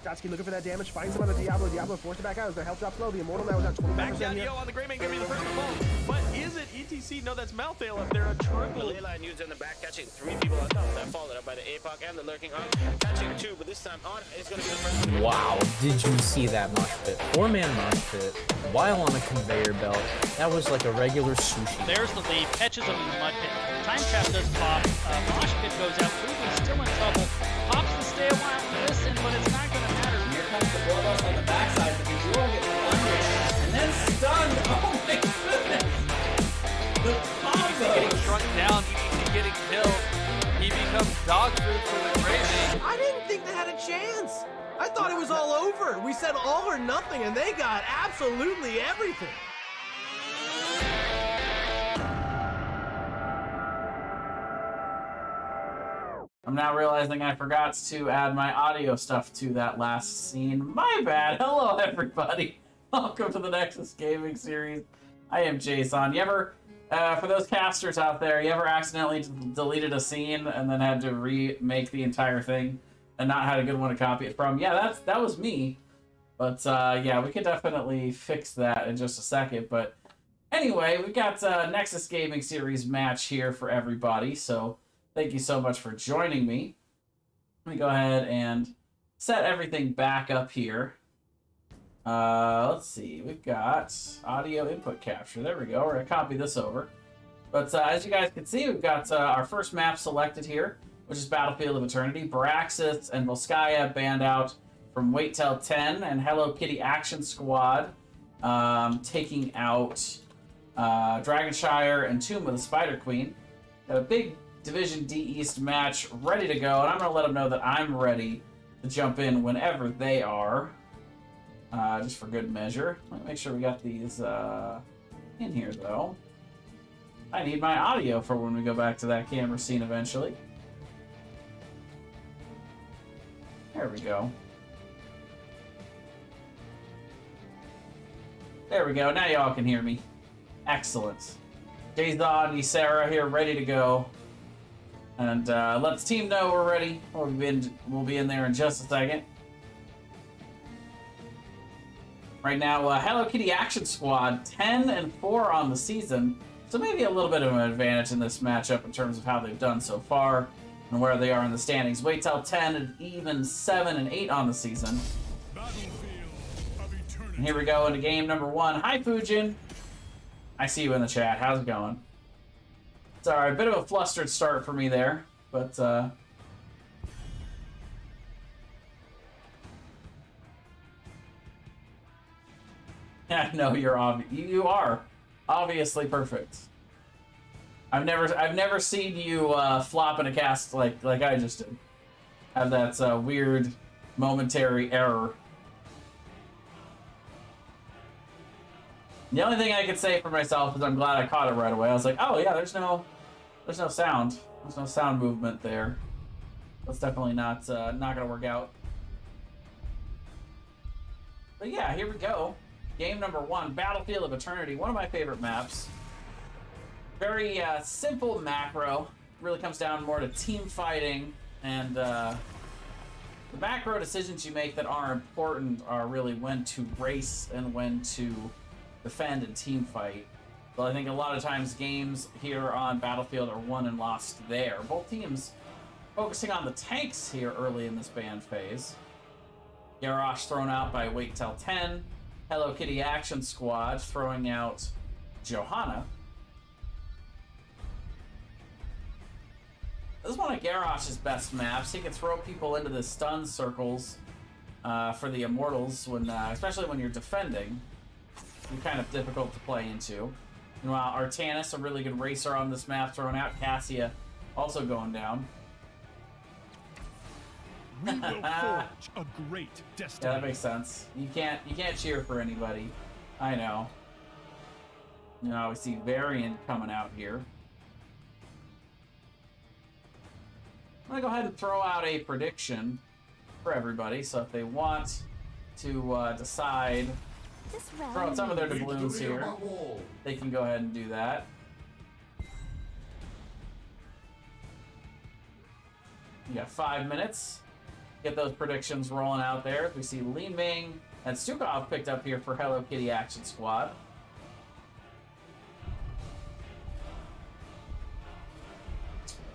Jatsuki looking for that damage, finds him on the Diablo. Diablo forced it back out as their health drops low. The Immortal now is at 25%. Back down Yo on the Greymane, gonna be the first to fall. But is it ETC? No, that's Malthael up there. A triple. Leyline used in the back, catching 3 people on top. That followed up by the APOC and the lurking on. Catching 2, but this time on is gonna be the first one. Wow, did you see that mosh pit? 4-man mosh pit while on a conveyor belt. That was like a regular sushi. There's the lead, catches him in the mud pit. Time trap does pop. Mosh pit goes out. Ruben's still in trouble. Pops to stay a while. Listen, but it's not going to matter. Here comes the bloodlust on the backside, but he's going to get thundered. And then stunned. Oh my goodness. The combo. Getting struck down, ETC getting killed. He becomes dog food for the Greymane. I didn't think they had a chance. I thought it was all over. We said all or nothing, and they got absolutely everything. I'm now realizing I forgot to add my audio stuff to that last scene. My bad. Hello, everybody. Welcome to the Nexus Gaming Series. I am Jason. You ever, for those casters out there, you ever accidentally deleted a scene and then had to remake the entire thing and not had a good one to copy it from? Yeah, that was me. But yeah, we could definitely fix that in just a second. But anyway, we got a Nexus Gaming Series match here for everybody. So thank you so much for joining me. Let me go ahead and set everything back up here. Let's see, we've got audio input capture. There we go. We're going to copy this over. But as you guys can see, we've got our first map selected here, which is Battlefield of Eternity. Baraxis and Volskaya banned out from Wait Till 10, and Hello Kitty Action Squad taking out Dragonshire and Tomb of the Spider Queen. Got a big Division D East match ready to go, and I'm going to let them know that I'm ready to jump in whenever they are. Just for good measure. Let me make sure we got these in here, though. I need my audio for when we go back to that camera scene eventually. There we go. There we go. Now y'all can hear me. Excellent. Jason, Ysera here, ready to go. And let the team know we're ready. We'll be in there in just a second. Right now, Hello Kitty Action Squad, 10-4 on the season. So maybe a little bit of an advantage in this matchup in terms of how they've done so far and where they are in the standings. Wait Till 10 and even 7-8 on the season. And here we go into game number 1. Hi, Fujin. I see you in the chat. How's it going? It's alright. A bit of a flustered start for me there, but yeah, no, you are obviously perfect. I've never seen you flop in a cast like I just did. Have that weird momentary error. The only thing I could say for myself is I'm glad I caught it right away. I was like, oh yeah, there's no sound. There's no sound movement there. That's definitely not gonna work out. But yeah, here we go. Game number 1, Battlefield of Eternity, one of my favorite maps. Very simple macro. Really comes down more to team fighting, and the macro decisions you make that are important are really when to race and when to defend and team fight. So I think a lot of times games here on Battlefield are won and lost there. Both teams focusing on the tanks here early in this ban phase. Garrosh thrown out by Wait Till 10. Hello Kitty Action Squad throwing out Johanna. This is one of Garrosh's best maps. He can throw people into the stun circles for the Immortals, when, especially when you're defending. You're kind of difficult to play into. Meanwhile, Artanis, a really good racer on this map, throwing out Cassia, also going down. We will forge a great destiny. Yeah, that makes sense. You can't cheer for anybody. I know. You know, we see Variant coming out here. I'm gonna go ahead and throw out a prediction for everybody. So if they want to decide, throw out some of their doubloons here, they can go ahead and do that. You got 5 minutes. get those predictions rolling out there. We see Li Ming and Stukov picked up here for Hello Kitty Action Squad.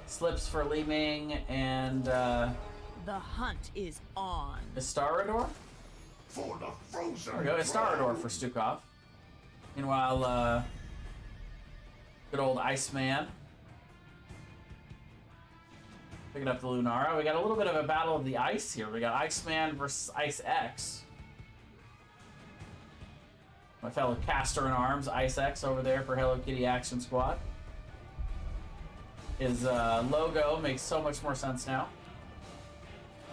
Slips for Li Ming and The hunt is on. Istarador. For the frozen. There we go, Istarador for Stukov. Meanwhile, good old Iceman picking up the Lunara. We got a little bit of a battle of the ice here. We got Iceman versus Ice X. My fellow caster in arms, Ice X, over there for Hello Kitty Action Squad. His logo makes so much more sense now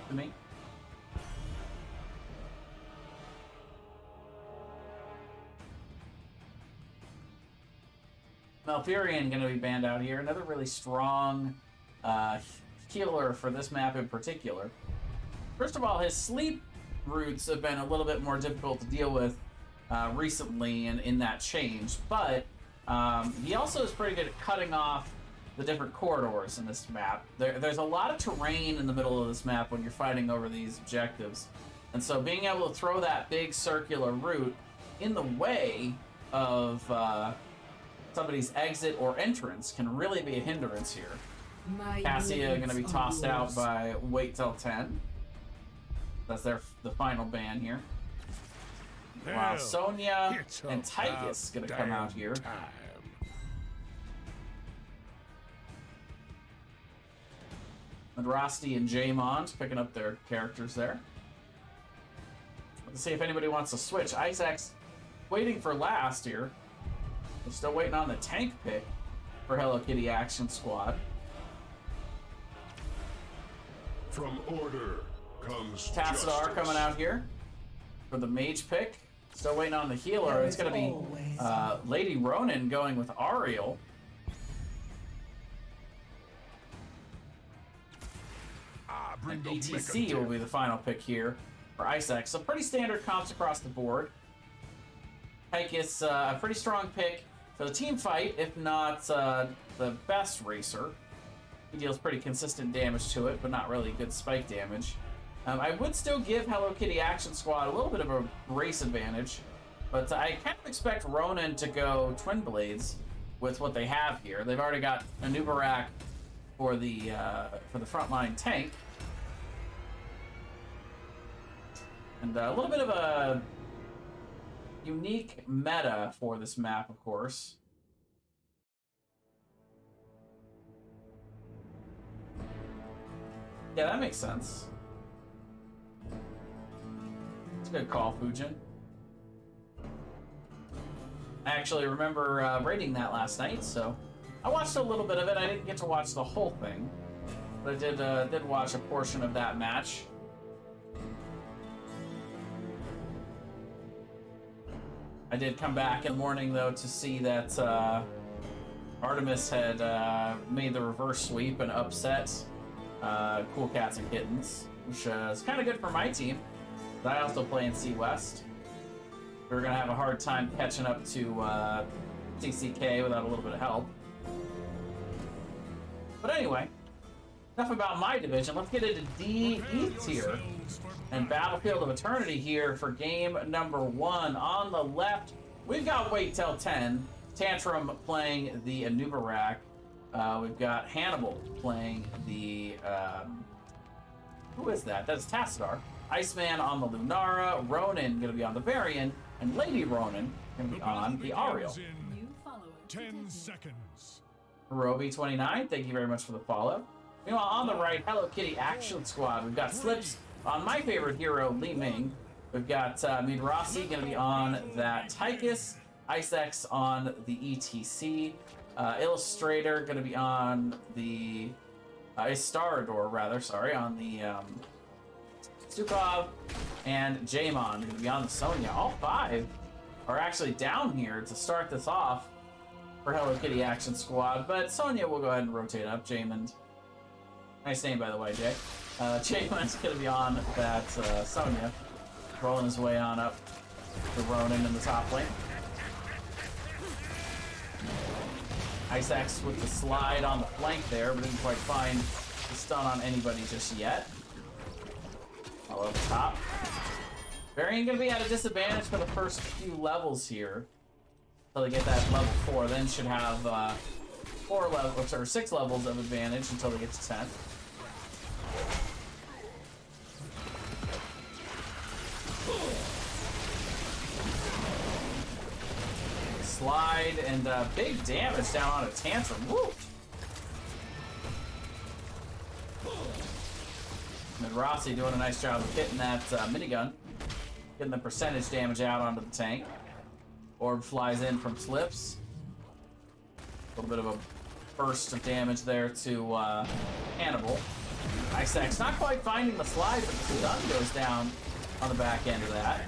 to me. Malfurion going to be banned out here. Another really strong healer for this map in particular. First of all, his sleep roots have been a little bit more difficult to deal with recently in that change, but he also is pretty good at cutting off the different corridors in this map. There's a lot of terrain in the middle of this map when you're fighting over these objectives, and so being able to throw that big circular route in the way of somebody's exit or entrance can really be a hindrance here. Cassia going to be tossed out by Wait Till 10. That's the final ban here. Wow, Sonya and Tychus going to come out here. And Rosti and Jaymond picking up their characters there. Let's see if anybody wants to switch. Isaac's waiting for last here. We're still waiting on the tank pick for Hello Kitty Action Squad. From order comes Tassadar coming out here for the mage pick. Still waiting on the healer. It's going to be Lady Ronin going with Ariel. And ETC will be the final pick here for Isaac. So pretty standard comps across the board. Tychus, a pretty strong pick for the team fight, if not the best racer. He deals pretty consistent damage to it, but not really good spike damage. I would still give Hello Kitty Action Squad a little bit of a race advantage, but I kind of expect Ronin to go Twin Blades with what they have here. They've already got a Nubarak for the frontline tank, and a little bit of a unique meta for this map, of course. Yeah, that makes sense. It's a good call, Fujin. I actually remember rating that last night, so I watched a little bit of it. I didn't get to watch the whole thing, but I did watch a portion of that match. I did come back in the morning, though, to see that Artemis had made the reverse sweep and upset Cool Cats and Kittens, which is kind of good for my team. But I also play in C West. We're going to have a hard time catching up to TCK without a little bit of help. But anyway, enough about my division. Let's get into DE tier and Battlefield of Eternity here for game number 1. On the left, we've got Wait Till 10, Tantrum playing the Anubarak. We've got Hannibal playing the, who is that? That's Tassadar. Iceman on the Lunara, Ronin going to be on the Varian, and Lady Ronin going to be on the Ariel. 10 seconds. Roby29, thank you very much for the follow. Meanwhile, on the right, Hello Kitty Action Squad. We've got Slips on my favorite hero, Li Ming. We've got Midrasi going to be on that Tychus, Icex on the ETC, Illustrator going to be on the Istarador, rather, sorry, on the Stukov, and Jaymon going to be on the Sonya. All 5 are actually down here to start this off for Hello Kitty Action Squad, but Sonya will go ahead and rotate up. Jaymond, nice name by the way, Jay. Jaymond's going to be on that Sonya, rolling his way on up to Ronin in the top lane. Iceaxe with the slide on the flank there, but didn't quite find the stun on anybody just yet. All up top. Varian gonna be at a disadvantage for the first few levels here. Until they get that level 4, then should have 6 levels of advantage until they get to 10. Slide and big damage down on a Tantrum. Woo! And Rossi doing a nice job of hitting that minigun, getting the percentage damage out onto the tank. Orb flies in from slips. A little bit of a burst of damage there to Hannibal. Isaac's not quite finding the slide, but the stun goes down on the back end of that.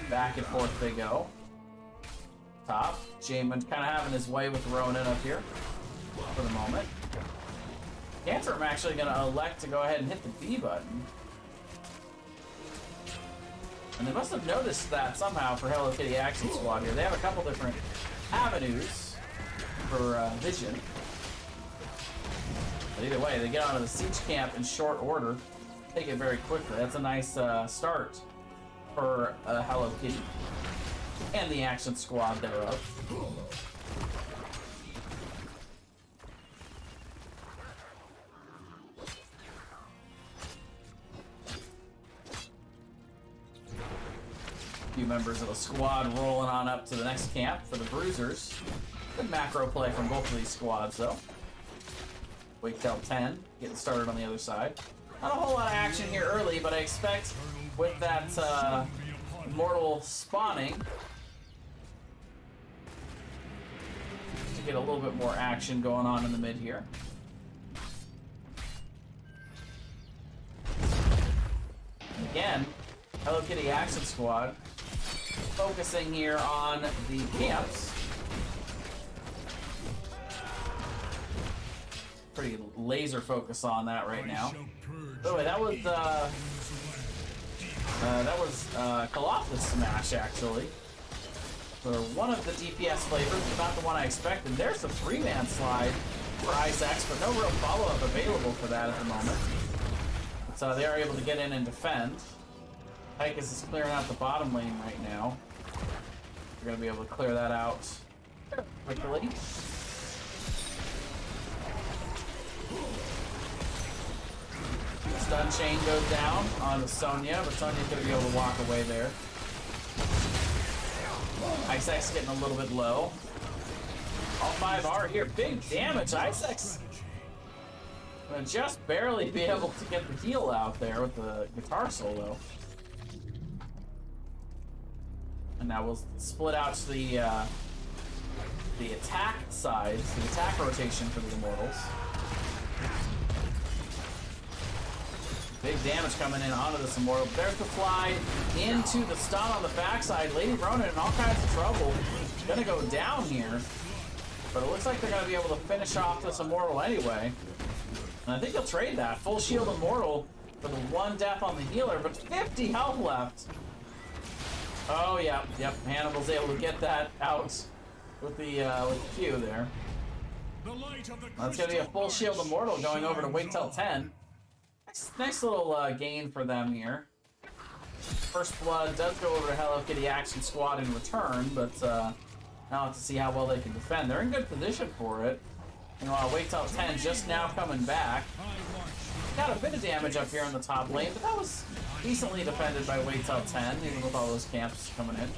Back and forth they go. Top. Jamin kind of having his way with Ronin up here for the moment. Tantrum actually going to elect to go ahead and hit the B button. And they must have noticed that somehow for Hello Kitty Action Squad here. They have a couple different avenues for vision. But either way, they get onto the siege camp in short order. Take it very quickly. That's a nice start for Hello Kitty and the Action Squad thereof. Few members of the squad rolling on up to the next camp for the Bruisers. Good macro play from both of these squads, though. Wake till 10, getting started on the other side. Not a whole lot of action here early, but I expect with that Immortal spawning to get a little bit more action going on in the mid here. And again, Hello Kitty Action Squad focusing here on the camps. Pretty laser focus on that right now. By the way, that was Colossus Smash actually. For one of the DPS flavors, but not the one I expected. There's a 3-man slide for Isaacs, but no real follow-up available for that at the moment. So they are able to get in and defend. Tychus is clearing out the bottom lane right now. We're going to be able to clear that out quickly. Stun chain goes down on Sonya, but Sonya's going to be able to walk away there. Isaac's getting a little bit low. All 5 are here. Big damage. Isaac's going to just barely be able to get the heal out there with the guitar solo. And now we'll split out to the attack sides, the attack rotation for the Immortals. Big damage coming in onto this Immortal. There's the fly into the stun on the backside. Lady Ronin in all kinds of trouble. Gonna go down here. But it looks like they're gonna be able to finish off this Immortal anyway. And I think they'll trade that. Full shield Immortal for the 1 death on the healer, but 50 health left. Oh, yeah, yep. Hannibal's able to get that out with the Q there. That's gonna be a full shield Immortal going over to wait till 10. Nice little gain for them here. First Blood does go over to Hello Kitty Action Squad in return, but now we'll have to see how well they can defend. They're in good position for it. Meanwhile, wait till 10 just now coming back. Got a bit of damage up here on the top lane, but that was decently defended by wait till 10, even with all those camps coming in.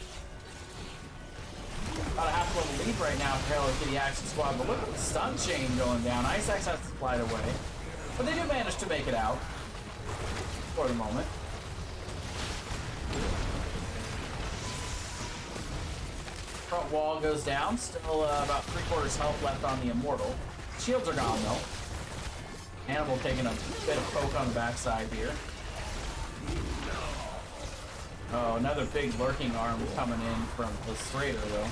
About a half level lead right now for Hello Kitty Action Squad, but look at the stun chain going down. Isaacs has to slide away. But they do manage to make it out for the moment. Front wall goes down. Still about 3/4 health left on the Immortal. Shields are gone though. Hannibal taking a bit of poke on the backside here. Oh, another big lurking arm coming in from the Strader though.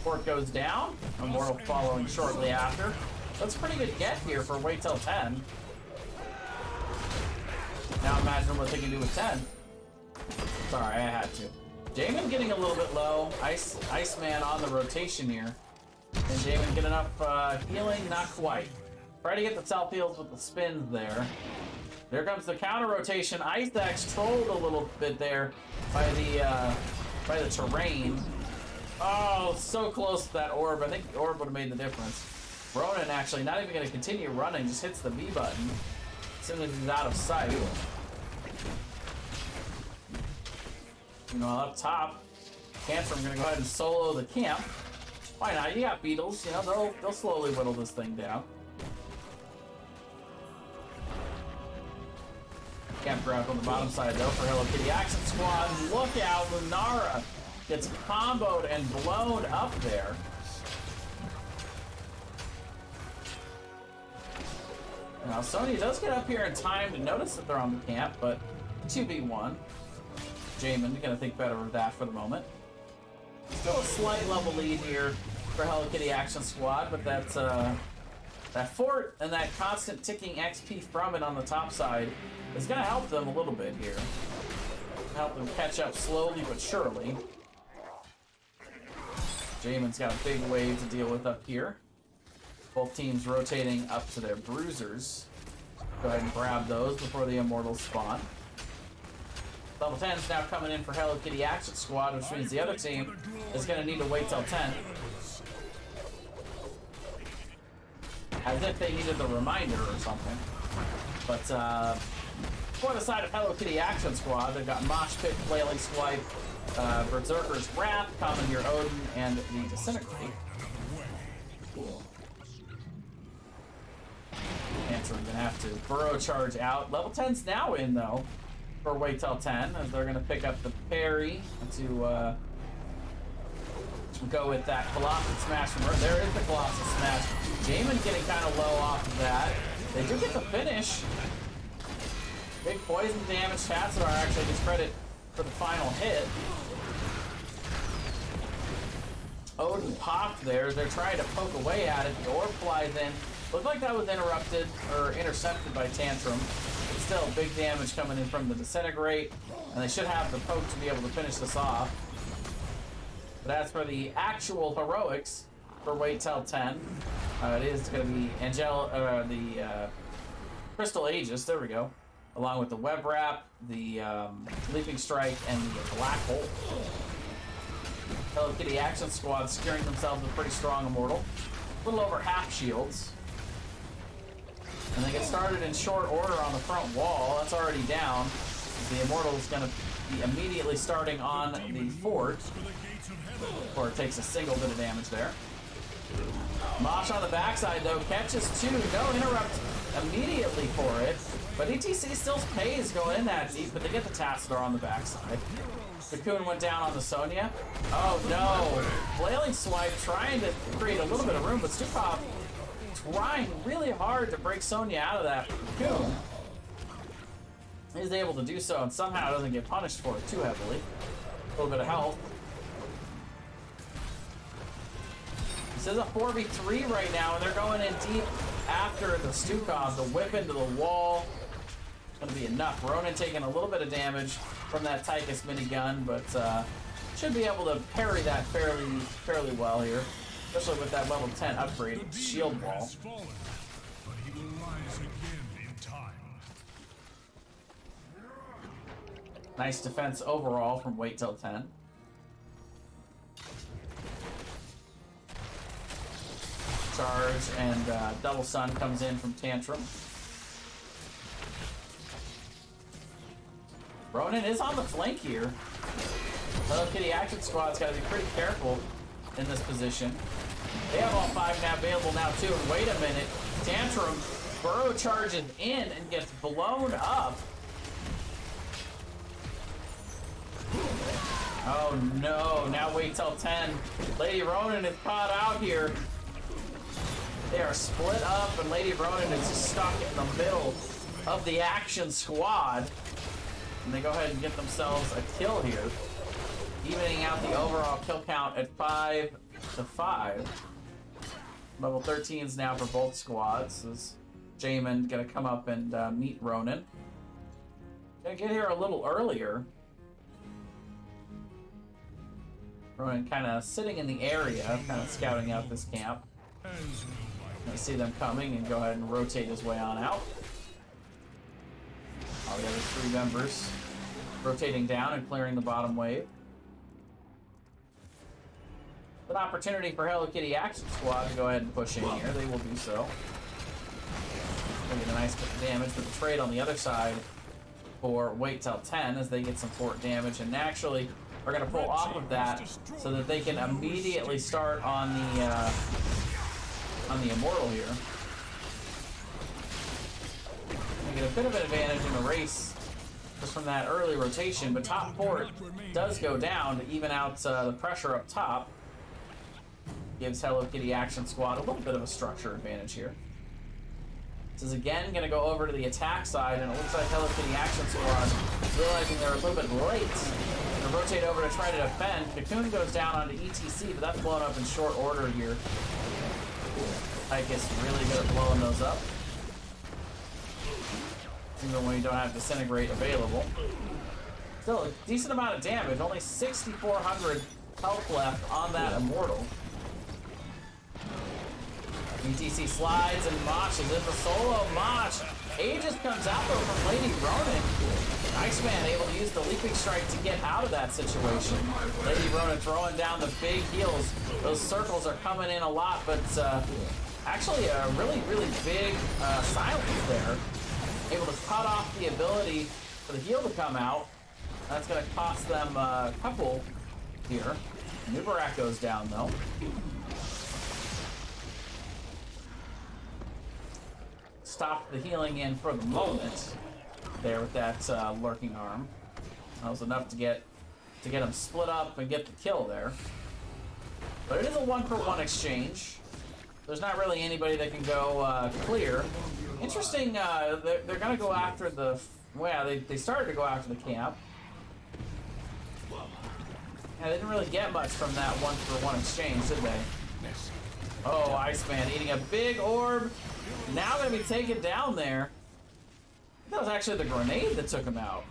Port goes down. Immortal following shortly after. That's a pretty good get here for wait till 10. Now imagine what they can do with 10. Sorry, I had to. Jamin getting a little bit low. Iceman on the rotation here. Can Jamin get enough healing? Not quite. Try to get the self-heals with the spins there. There comes the counter rotation. Ice Axe trolled a little bit there by the terrain. Oh, so close to that orb. I think the orb would have made the difference. Ronan actually not even going to continue running, just hits the B button as soon as he's out of sight. You know, up top, Tantrum going to go ahead and solo the camp. Why not? You got beetles, you know, they'll slowly whittle this thing down. Camp grab on the bottom side though for Hello Kitty Action Squad. Look out, Lunara gets comboed and blown up there. Now Sonya does get up here in time to notice that they're on the camp, but 2v1. Jamin gonna think better of that for the moment. Still a slight level lead here for Hello Kitty Action Squad, but that's that fort and that constant ticking XP from it on the top side is going to help them a little bit here. Help them catch up slowly but surely. Jamin's got a big wave to deal with up here. Both teams rotating up to their bruisers. Go ahead and grab those before the Immortals spawn. Level 10 is now coming in for Hello Kitty Action Squad, which means the other team is going to need to wait till 10. As if they needed the reminder or something. But for the side of Hello Kitty Action Squad, they've got Mosh Pit, Flailing Swipe, Berserker's Wrath, Commandeer Odin, and the Disintegrate. Cool. Answer gonna have to burrow charge out. Level 10's now in though for wait till 10, as they're gonna pick up the parry to go with that Colossal Smash from her. There is the Colossal Smash. Jamin getting kind of low off of that. They do get the finish. Big poison damage. Chatzadar actually gets credit for the final hit. Odin popped there. They're trying to poke away at it. The orb flies in. Looked like that was interrupted or intercepted by Tantrum. But still, big damage coming in from the Disintegrate. And they should have the poke to be able to finish this off. But as for the actual heroics for wait till 10, it is going to be the Crystal Aegis, there we go, along with the Web Wrap, the Leaping Strike, and the Black Hole. Hello Kitty Action Squad securing themselves a pretty strong Immortal. A little over half shields. And they get started in short order on the front wall. That's already down. The Immortal is going to be immediately starting on the fort. Or it takes a single bit of damage there. Mosh on the backside though catches two. No interrupt immediately for it. But ETC still pays going in that deep, but they get the Chatzadar on the backside. Cocoon went down on the Sonya. Oh no! Flailing Swipe trying to create a little bit of room, but Stukov trying really hard to break Sonya out of that Cocoon. He's able to do so and somehow doesn't get punished for it too heavily. A little bit of health. This is a 4v3 right now, and they're going in deep after the Stukov. The whip into the wall. It's going to be enough. Ronan taking a little bit of damage from that Tychus minigun, but should be able to parry that fairly well here, especially with that level 10 upgrade shield wall. Nice defense overall from wait till 10. Charge and Double Sun comes in from Tantrum. Ronan is on the flank here. Hello Kitty Action Squad's got to be pretty careful in this position. They have all five now available now too. And wait a minute, Tantrum burrow charges in and gets blown up. Oh no! Now wait till 10. Lady Ronan is caught out here. They are split up, and Lady Ronan is stuck in the middle of the Action Squad. And they go ahead and get themselves a kill here, evening out the overall kill count at 5-5. Level 13s now for both squads. Is Jamin gonna come up and meet Ronan? Gonna get here a little earlier. Ronan kind of sitting in the area, kind of scouting out this camp. Gonna see them coming and go ahead and rotate his way on out. All the other 3 members rotating down and clearing the bottom wave. An opportunity for Hello Kitty Action Squad to go ahead and push in here. They will do so. Gonna get a nice bit of damage, but the trade on the other side for wait till 10 as they get some fort damage and naturally are going to pull off of that so that they can immediately start on the Immortal here. They get a bit of an advantage in the race just from that early rotation, but top fort does go down to even out the pressure up top. Gives Hello Kitty Action Squad a little bit of a structure advantage here. This is again going to go over to the attack side, and it looks like Hello Kitty Action Squad, realizing they're a little bit late, going to rotate over to try to defend. Cocoon goes down onto ETC, but that's blown up in short order here. Tyke is really good at blowing those up, even when you don't have Disintegrate available. Still a decent amount of damage, only 6,400 health left on that Immortal. ETC slides and Mosh is in the solo. Mosh, Aegis comes out though from Lady Ronan. Iceman able to use the Leaping Strike to get out of that situation. Lady Ronan throwing down the big heals. Those circles are coming in a lot, but actually a really, really big silence there. Able to cut off the ability for the heal to come out. That's going to cost them a couple here. Nubarak goes down though. Stop the healing in for the moment there with that lurking arm. That was enough to get him split up and get the kill there. But it is a 1-for-1 exchange. There's not really anybody that can go clear. Interesting, they're going to go after the... Well, they started to go after the camp. Yeah, they didn't really get much from that 1-for-1 exchange, did they? Oh, Iceman eating a big orb. Now going to be taken down there. That was actually the grenade that took him out.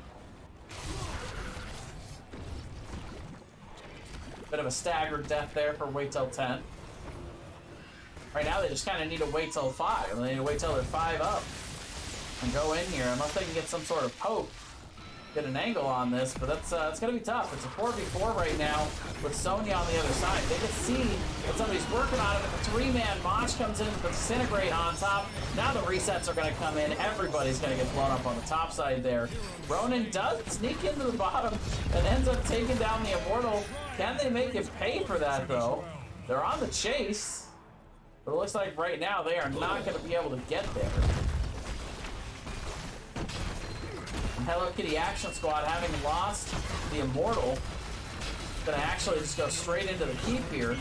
Bit of a staggered death there for wait till 10. Right now they just kind of need to wait till 5. They need to wait till they're 5 up and go in here unless they can get some sort of poke. Get an angle on this, but that's it's gonna be tough. It's a 4v4 right now with Sonya on the other side. They can see that somebody's working on it, but the 3-man Mosh comes in with the Disintegrate on top. Now the resets are gonna come in. Everybody's gonna get blown up on the top side there. Ronan does sneak into the bottom and ends up taking down the Immortal. Can they make it pay for that though? They're on the chase, but it looks like right now they are not gonna be able to get there. Hello Kitty Action Squad, having lost the Immortal, gonna actually just go straight into the keep here.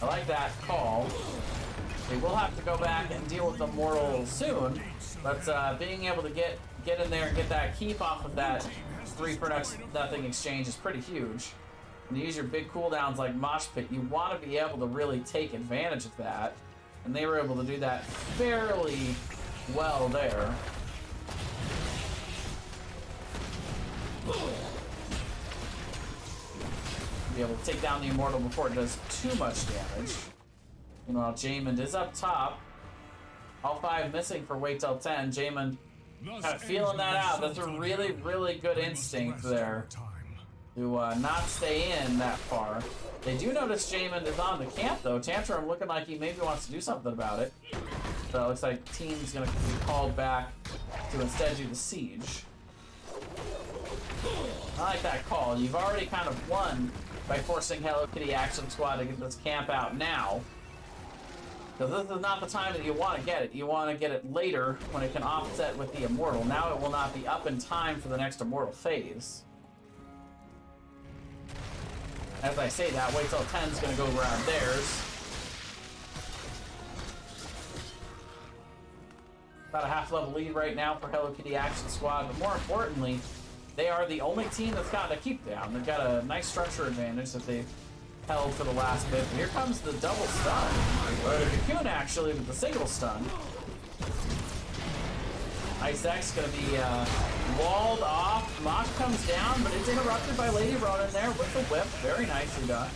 I like that call. They will have to go back and deal with the Immortal soon, but being able to get in there and get that keep off of that 3-for-0 exchange is pretty huge. When you use your big cooldowns like Mosh Pit, you want to be able to really take advantage of that, and they were able to do that fairly well there. Be able to take down the Immortal before it does too much damage. Meanwhile, Jaymond is up top. All 5 missing for wait till 10. Jaymond kind of feeling that out. That's a really, really good instinct there to not stay in that far. They do notice Jaymond is on the camp though. Tantrum looking like he maybe wants to do something about it. So it looks like team's gonna be called back to instead do the siege. I like that call. You've already kind of won by forcing Hello Kitty Action Squad to get this camp out now. Because this is not the time that you want to get it. You want to get it later when it can offset with the Immortal. Now it will not be up in time for the next Immortal phase. As I say that, wait till 10 is going to go around theirs. About a half-level lead right now for Hello Kitty Action Squad, but more importantly, they are the only team that's gotten a keep down. They've got a nice structure advantage that they've held for the last bit. But here comes the double stun, or the Cocoon actually with the single stun. Ice gonna be walled off. Mosh comes down, but it's interrupted by Lady Ronin there with the whip. Very nicely done.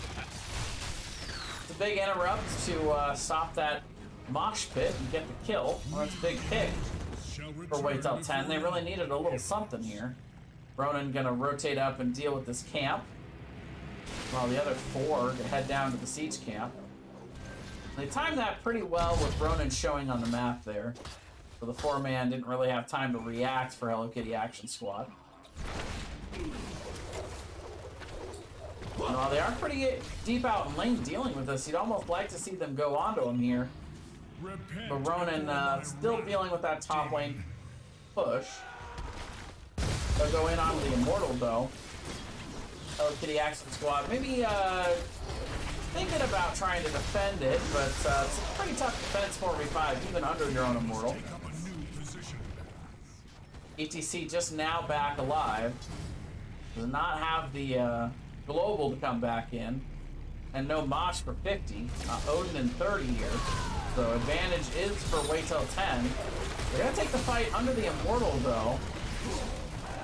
It's a big interrupt to stop that mosh pit and get the kill. Well, that's a big pick for Wait Till 10. They really needed a little something here. Ronin gonna rotate up and deal with this camp, while the other 4 head down to the siege camp. They timed that pretty well with Ronin showing on the map there. So the 4-man didn't really have time to react for Hello Kitty Action Squad. While they are pretty deep out in lane dealing with this, you'd almost like to see them go onto him here. But Ronin still dealing with that top lane push. They'll go in onto the Immortal though. Hello Kitty Action Squad maybe thinking about trying to defend it, but it's a pretty tough defense 4v5 even under your own Immortal. ETC just now back alive. Does not have the global to come back in. And no Mosh for 50. Odin in 30 here. So advantage is for Wait Till 10. They're going to take the fight under the Immortal though.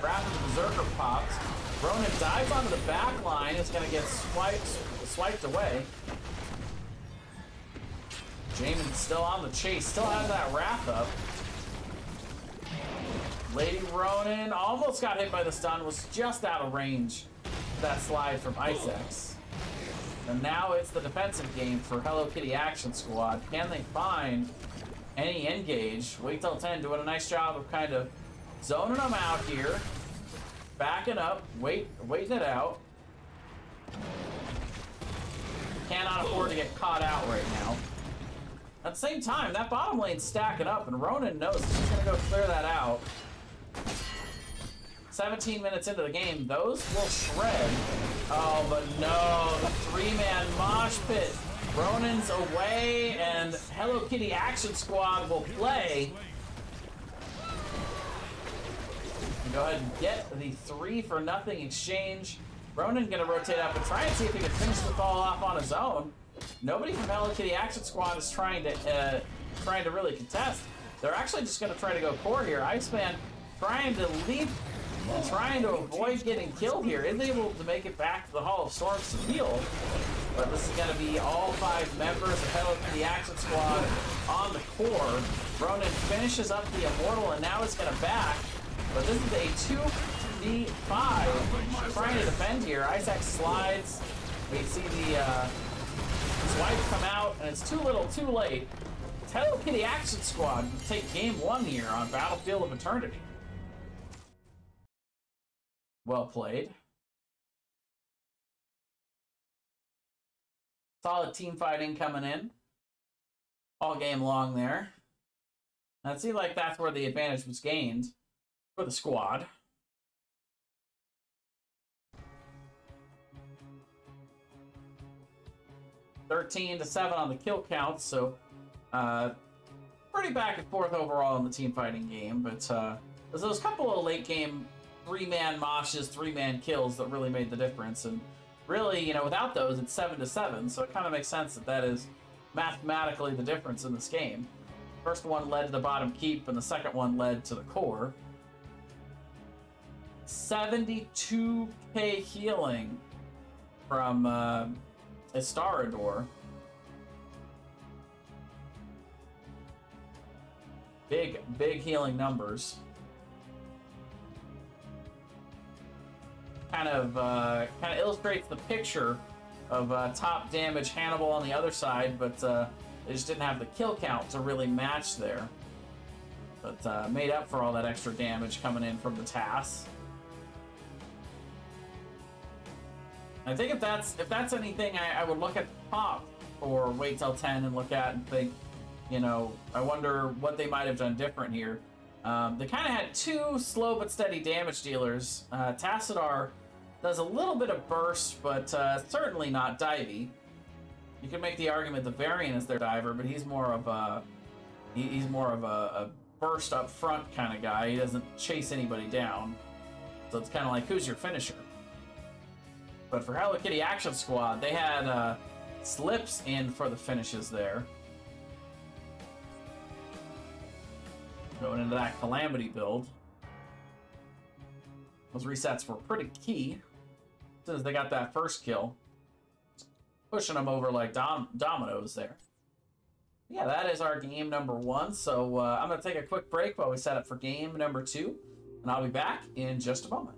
Rapid Berserker pops. Ronin dives onto the back line. It's going to get swiped away. Jamin's still on the chase. Still has that wrath up. Lady Ronin almost got hit by the stun. Was just out of range. That slide from Ice. And now it's the defensive game for Hello Kitty Action Squad. Can they find any engage? Wait Till 10 doing a nice job of kind of zoning them out here. Backing up, waiting it out. Cannot afford to get caught out right now. At the same time, that bottom lane's stacking up, and Ronin knows he's gonna go clear that out. 17 minutes into the game, those will shred. Oh, but no, the 3-man mosh pit. Ronin's away, and Hello Kitty Action Squad will play. Go ahead and get the 3-for-0 exchange. Ronin gonna rotate up and try and see if he can finish the fall off on his own. Nobody from Hello Kitty Action Squad is trying to really contest. They're actually just gonna try to go core here. Iceman trying to leap and trying to avoid getting killed here. Is able to make it back to the Hall of Storms to heal. But this is gonna be all 5 members of Hello Kitty Action Squad on the core. Ronin finishes up the Immortal and now it's gonna back. But this is a 2v5 trying to defend here. Isaac slides. We see the swipe come out, and it's too little, too late. Hello Kitty Action Squad take game 1 here on Battlefield of Eternity. Well played. Solid team fighting coming in. All game long there. It seemed like that's where the advantage was gained for the squad. (13-7) on the kill count, so pretty back and forth overall in the team fighting game, but there's those couple of late game 3-man moshes, 3-man kills that really made the difference, and really, you know, without those it's 7-7, so it kind of makes sense that that is mathematically the difference in this game. First one led to the bottom keep, and the second one led to the core. 72k healing from Estarador. Big healing numbers. Kind of illustrates the picture of top damage Hannibal on the other side, but they just didn't have the kill count to really match there. But made up for all that extra damage coming in from the TAS. I think if that's anything, I would look at the top for Wait Till 10 and look at and think, you know, I wonder what they might have done different here. They kind of had 2 slow but steady damage dealers. Tassadar does a little bit of burst, but certainly not divey. You could make the argument the Varian is their diver, but he's more of a burst up front kind of guy. He doesn't chase anybody down, so it's kind of like, who's your finisher? But for Hello Kitty Action Squad, they had slips in for the finishes there. Going into that Calamity build. Those resets were pretty key. As soon as they got that first kill. Pushing them over like dominoes there. Yeah, that is our game number 1. So I'm going to take a quick break while we set up for game number 2. And I'll be back in just a moment.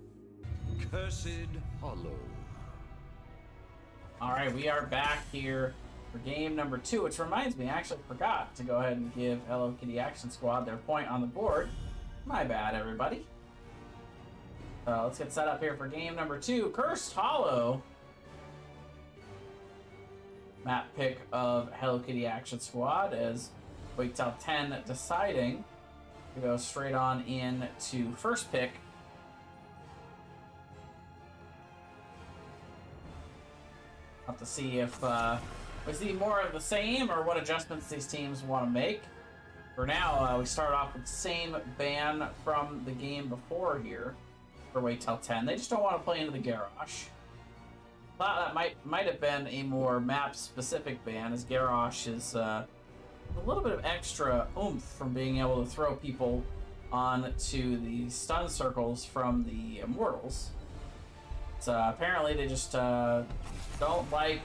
Cursed Hollow. Alright, we are back here for game number 2, which reminds me, I actually forgot to go ahead and give Hello Kitty Action Squad their point on the board. My bad, everybody. Let's get set up here for game number 2, Cursed Hollow. Map pick of Hello Kitty Action Squad as Wait Till 10 deciding to go straight on in to first pick. Have to see if we see more of the same or what adjustments these teams want to make. For now, we start off with the same ban from the game before here for Wait Till 10. They just don't want to play into the garage. Thought that might have been a more map-specific ban, as Garrosh is a little bit of extra oomph from being able to throw people onto the stun circles from the Immortals. So apparently they just don't like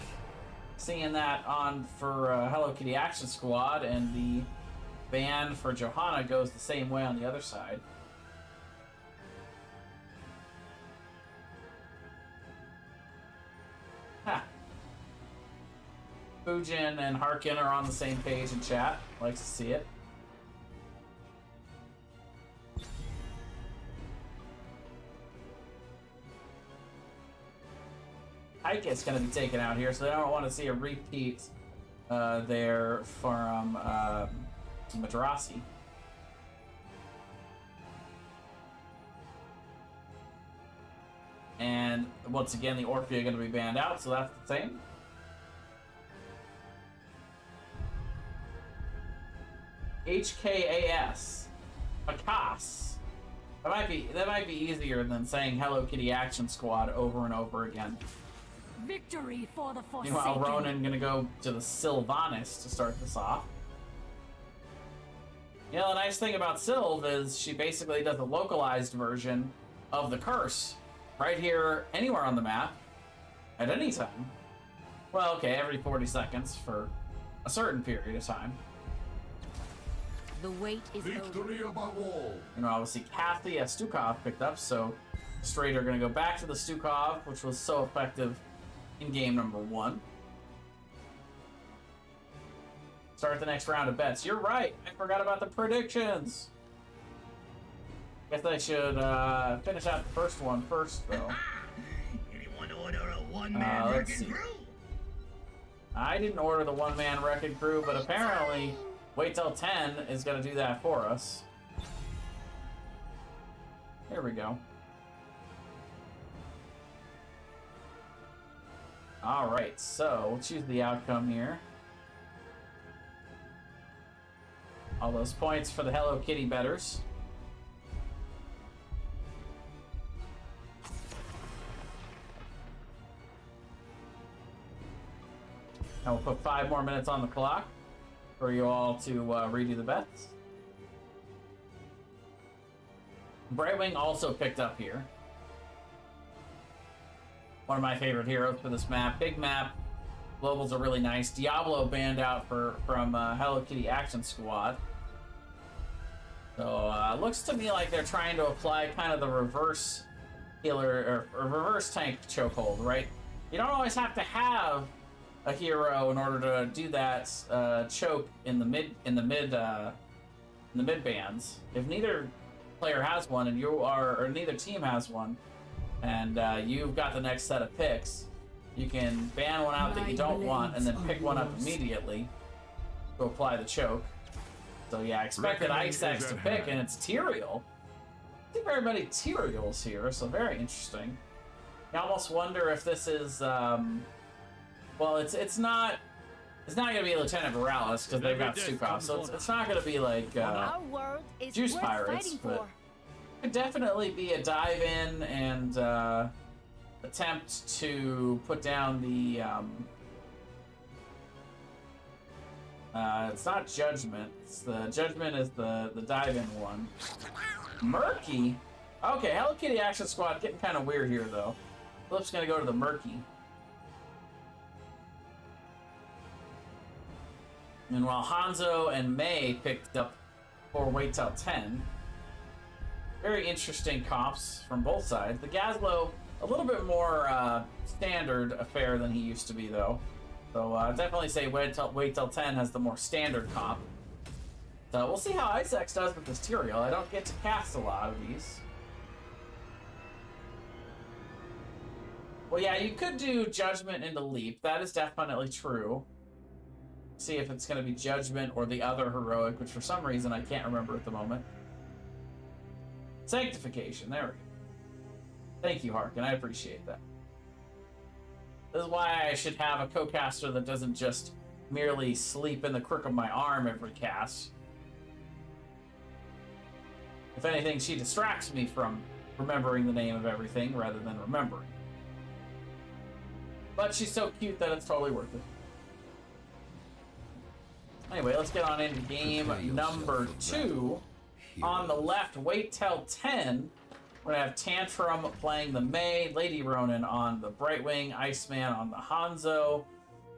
seeing that on for Hello Kitty Action Squad, and the ban for Johanna goes the same way on the other side. Ha! Fujin and Harkin are on the same page in chat. Likes to see it. Ike's going to be taken out here, so they don't want to see a repeat there from Madrasi. And once again, the Orphea going to be banned out, so that's the same. HKAS. Akas. That might be easier than saying Hello Kitty Action Squad over and over again. Victory for the Forsaken. Meanwhile, Ronan gonna go to the Sylvanas to start this off. You know, the nice thing about Sylv is she basically does a localized version of the curse right here, anywhere on the map, at any time. Well, okay, every 40 seconds for a certain period of time. The wait is Victory above all. You know, obviously Kathy Stukov picked up, so Straight are gonna go back to the Stukov, which was so effective in game number 1. Start the next round of bets. You're right. I forgot about the predictions. Guess I should finish out the first one first, though. Anyone order a one-man wrecking crew? I didn't order the one-man wrecking crew, but apparently Wait Till 10 is going to do that for us. Here we go. Alright, so we'll choose the outcome here. All those points for the Hello Kitty betters. And we'll put 5 more minutes on the clock for you all to redo the bets. Brightwing also picked up here. One of my favorite heroes for this map. Big map. Globals are really nice. Diablo banned out from Hello Kitty Action Squad. So looks to me like they're trying to apply kind of the reverse healer or reverse tank chokehold, right? You don't always have to have a hero in order to do that choke in the mid bands. If neither player has one and neither team has one, and you've got the next set of picks, you can ban one out that you don't want and then pick one up immediately to apply the choke. So yeah, I expected Icex to pick, and it's Tyrael. I think very many Tyraels here, so very interesting. You almost wonder if this is, well, it's not gonna be Lieutenant Morales because they've got Stukov, so it's not gonna be like Our world is Juice worth Pirates, fighting but for. it could definitely be a dive in and attempt to put down the It's not Judgment. It's the Judgment is the dive-in one. Murky? Okay, Hello Kitty Action Squad getting kind of weird here, though. Flip's gonna go to the Murky. And while Hanzo and May picked up for Wait Till 10, very interesting comps from both sides. The Gazlo, a little bit more standard affair than he used to be, though. So definitely say Wait Till 10 has the more standard comp. So we'll see how Icex does with this Tyrael. I don't get to cast a lot of these. Well, yeah, you could do Judgment into Leap. That is definitely true. See if it's going to be Judgment or the other heroic, which for some reason I can't remember at the moment. Sanctification, there we go. Thank you, Harkin, I appreciate that. This is why I should have a co-caster that doesn't just merely sleep in the crook of my arm every cast. If anything, she distracts me from remembering the name of everything rather than remembering. But she's so cute that it's totally worth it. Anyway, let's get on into game number 2. On the left, Wait Till 10. We're going to have Tantrum playing the Mei, Lady Ronin on the Brightwing, Iceman on the Hanzo.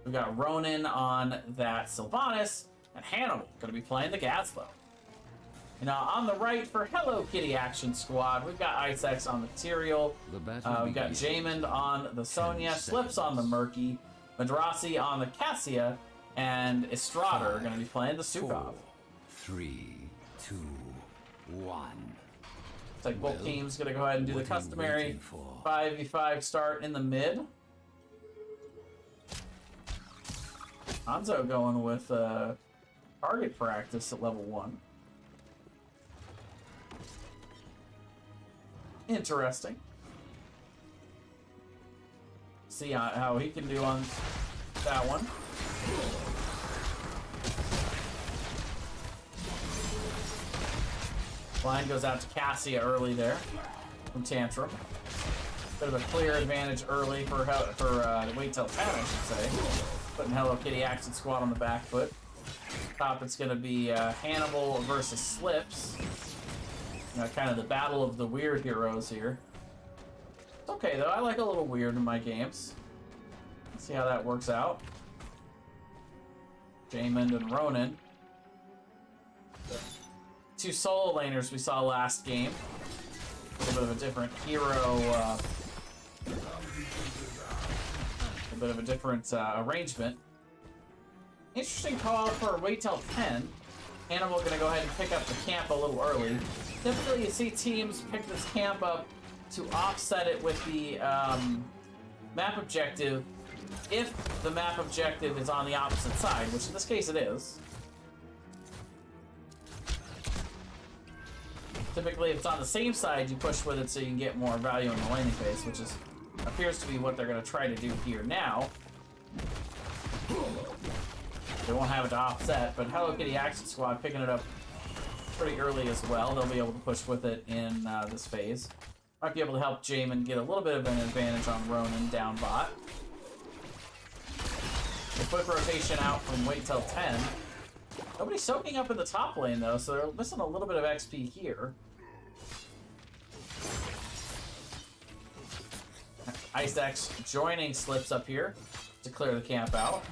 We've got Ronin on that Sylvanas, and Hannibal going to be playing the Gazlo. And on the right for Hello Kitty Action Squad, we've got Icex on the Tyrael. We've got Jaymond on the Sonya, Slips on the Murky, Madrasi on the Cassia, and Estrada are going to be playing the Sukov. 3, 2, 1. Looks like both teams going to go ahead and do the customary 5v5 start in the mid. Hanzo going with target practice at level 1. Interesting. See how he can do on that one. Line goes out to Cassia early there from Tantrum. Bit of a clear advantage early for Wait Till 10, I should say. Putting Hello Kitty Action Squad on the back foot. Top, it's going to be Hannibal versus Slips. Kind of the battle of the weird heroes here. It's okay, though. I like a little weird in my games. Let's see how that works out. Jaymond and Ronin. Two solo laners we saw last game. A little bit of a different hero, a bit of a different arrangement. Interesting call for Wait Till 10. Hannibal gonna go ahead and pick up the camp a little early. Typically, you see teams pick this camp up to offset it with the map objective if the map objective is on the opposite side, which in this case it is. Typically, if it's on the same side, you push with it so you can get more value in the laning phase, which appears to be what they're going to try to do here now. They won't have it to offset, but Hello Kitty Action Squad picking it up pretty early as well. They'll be able to push with it in this phase. Might be able to help Jaymond get a little bit of an advantage on Ronin down bot. A quick rotation out from Wait Till 10. Nobody's soaking up in the top lane, though, so they're missing a little bit of XP here. Icex joining Slips up here to clear the camp out.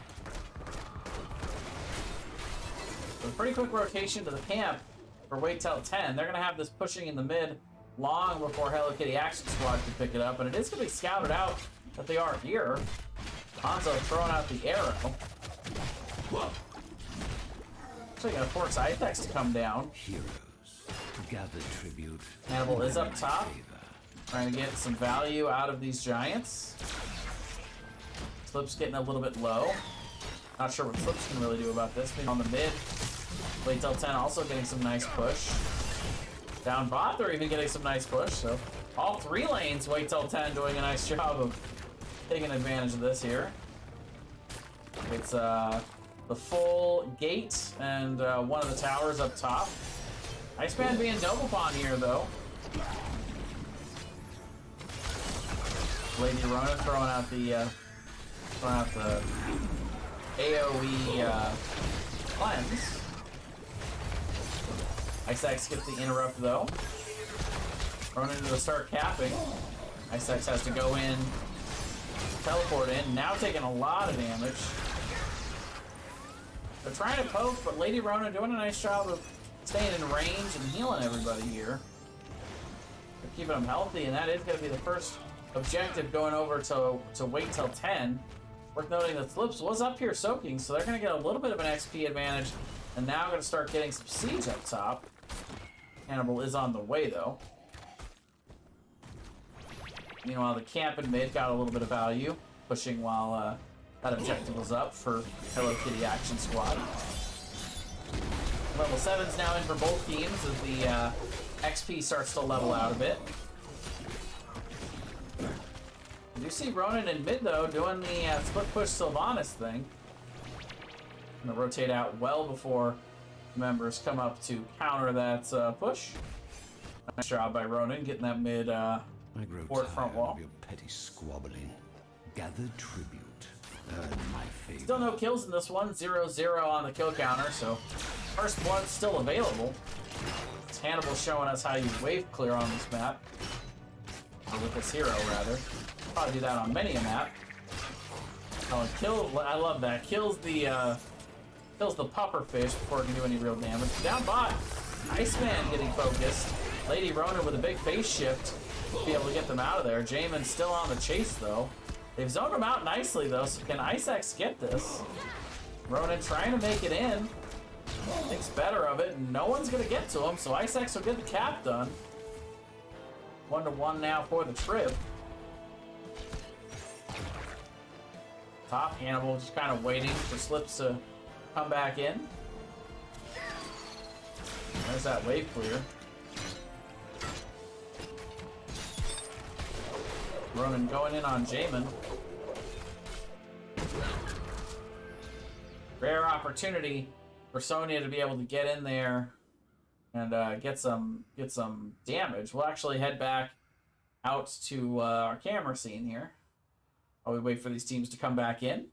So a pretty quick rotation to the camp for Wait Till 10. They're going to have this pushing in the mid long before Hello Kitty Action Squad can pick it up, and it is going to be scouted out that they are here. Hanzo throwing out the arrow. Whoa. Actually going to force Icex to come down. Heroes to gather tribute. Hannibal is up top, trying to get some value out of these giants. Slips getting a little bit low. Not sure what Slips can really do about this. Being on the mid. Wait Till 10 also getting some nice push. Down bot, they're even getting some nice push. So all three lanes, Wait Till 10 doing a nice job of taking advantage of this here. It's the full gate and one of the towers up top. Iceman being double pawn here, though. Lady Ronin throwing out the AoE cleanse. Ice Axe gets the interrupt though. Ronan to start capping. Ice Axe has to go in, teleport in, now taking a lot of damage. They're trying to poke, but Lady Rona doing a nice job of staying in range and healing everybody here. They're keeping them healthy, and that is going to be the first objective going over to wait till 10. Worth noting that Slips was up here soaking, so they're going to get a little bit of an XP advantage, and now going to start getting some siege up top. Hannibal is on the way, though. Meanwhile, the camp in mid got a little bit of value, pushing while that objective was up for Hello Kitty Action Squad. Level 7's now in for both teams as the XP starts to level out a bit. You do see Ronan in mid, though, doing the split push Sylvanas thing. Gonna rotate out well before members come up to counter that push. Nice job by Ronan getting that mid forward front wall. Your petty squabbling. Gather tribute. Earn my favor. Still no kills in this one. 0-0 on the kill counter, so first blood's still available. It's Hannibal showing us how you wave clear on this map. Or with this hero, rather. Probably do that on many a map. Oh, and kill, I love that. Kills the puffer fish before it can do any real damage. Down bot. Iceman getting focused. Lady Rona with a big face shift to be able to get them out of there. Jamin's still on the chase, though. They've zoned him out nicely, though, so can Ice Axe get this? Ronan trying to make it in. Thinks better of it, and no one's going to get to him, so Ice Axe will get the cap done. 1-1 now for the trip. Top, Hannibal just kind of waiting for Slips to come back in. There's that wave clear. Ronan going in on Jamin. Rare opportunity for Sonya to be able to get in there and get some damage. We'll actually head back out to our camera scene here while we wait for these teams to come back in.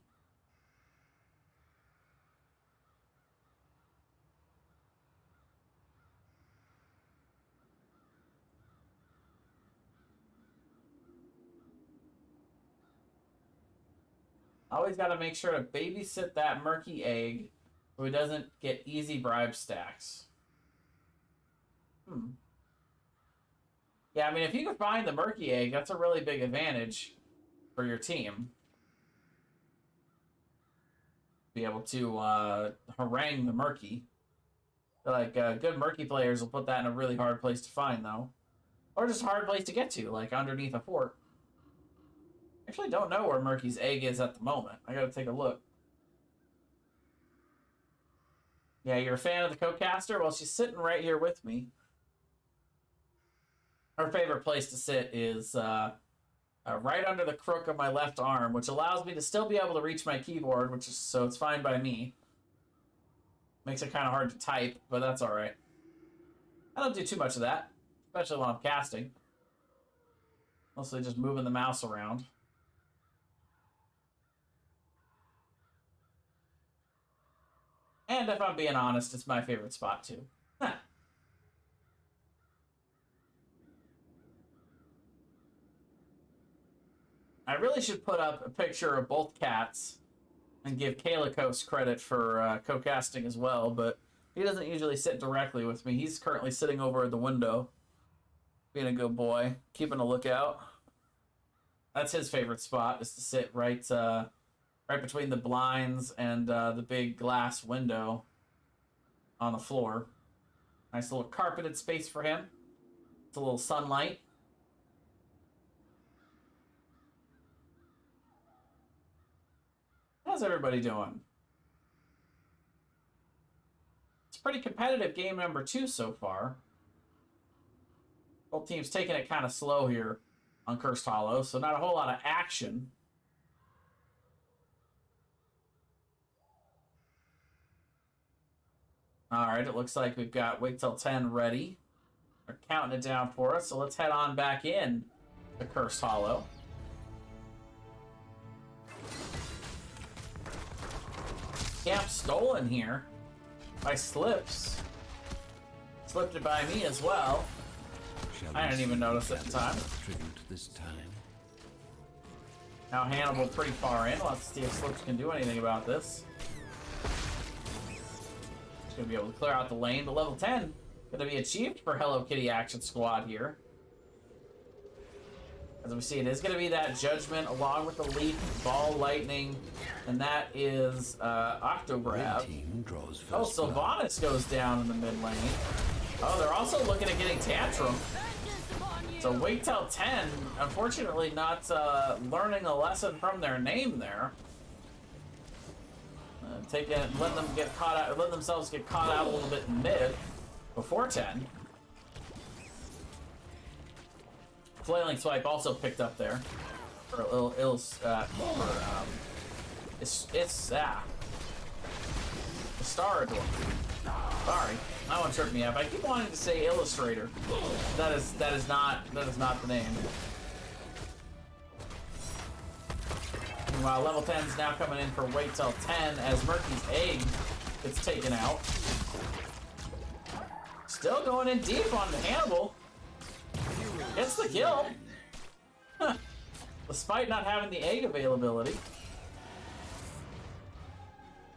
Always got to make sure to babysit that murky egg so he doesn't get easy bribe stacks. Yeah, I mean, if you can find the murky egg, that's a really big advantage for your team. Be able to harangue the murky. Like, good murky players will put that in a really hard place to find, though. Or just a hard place to get to, like underneath a fort. Actually don't know where Murky's egg is at the moment. I gotta take a look. Yeah, you're a fan of the co-caster? Well, she's sitting right here with me. Her favorite place to sit is right under the crook of my left arm, which allows me to still be able to reach my keyboard, which is so it's fine by me. Makes it kind of hard to type, but that's all right. I don't do too much of that, especially when I'm casting. Mostly just moving the mouse around. And if I'm being honest, it's my favorite spot too. Huh. I really should put up a picture of both cats and give Kalikos credit for co-casting as well, but he doesn't usually sit directly with me. He's currently sitting over at the window, being a good boy, keeping a lookout. That's his favorite spot, is to sit right between the blinds and the big glass window on the floor. Nice little carpeted space for him. It's a little sunlight. How's everybody doing? It's a pretty competitive game number 2 so far. Both teams taking it kind of slow here on Cursed Hollow, so not a whole lot of action. Alright, it looks like we've got Wait Till 10 ready. They're counting it down for us, so let's head on back in to Cursed Hollow. Camp stolen here. by slips. Slipped it by me as well. I didn't even notice it in time. Tribute this time. Now Hannibal pretty far in. Let's see if Slips can do anything about this. He's gonna be able to clear out the lane. The level 10 gonna be achieved for Hello Kitty Action Squad here. As we see, it is gonna be that Judgment along with the Leap, Ball, Lightning, and that is Octograb. Oh, Sylvanas goes down in the mid lane. Oh, they're also looking at getting Tantrum. So wait till 10. Unfortunately, not learning a lesson from their name there. Let them get caught out. Let themselves get caught out a little bit in mid before 10. Flailing Swipe also picked up there. For a little Starador. Sorry, that one tripped me up. I keep wanting to say Illustrator. That is not the name. Meanwhile, level 10 is now coming in for wait till 10 as Murky's egg gets taken out. Still going in deep on Hannibal. Gets the kill. Despite not having the egg availability.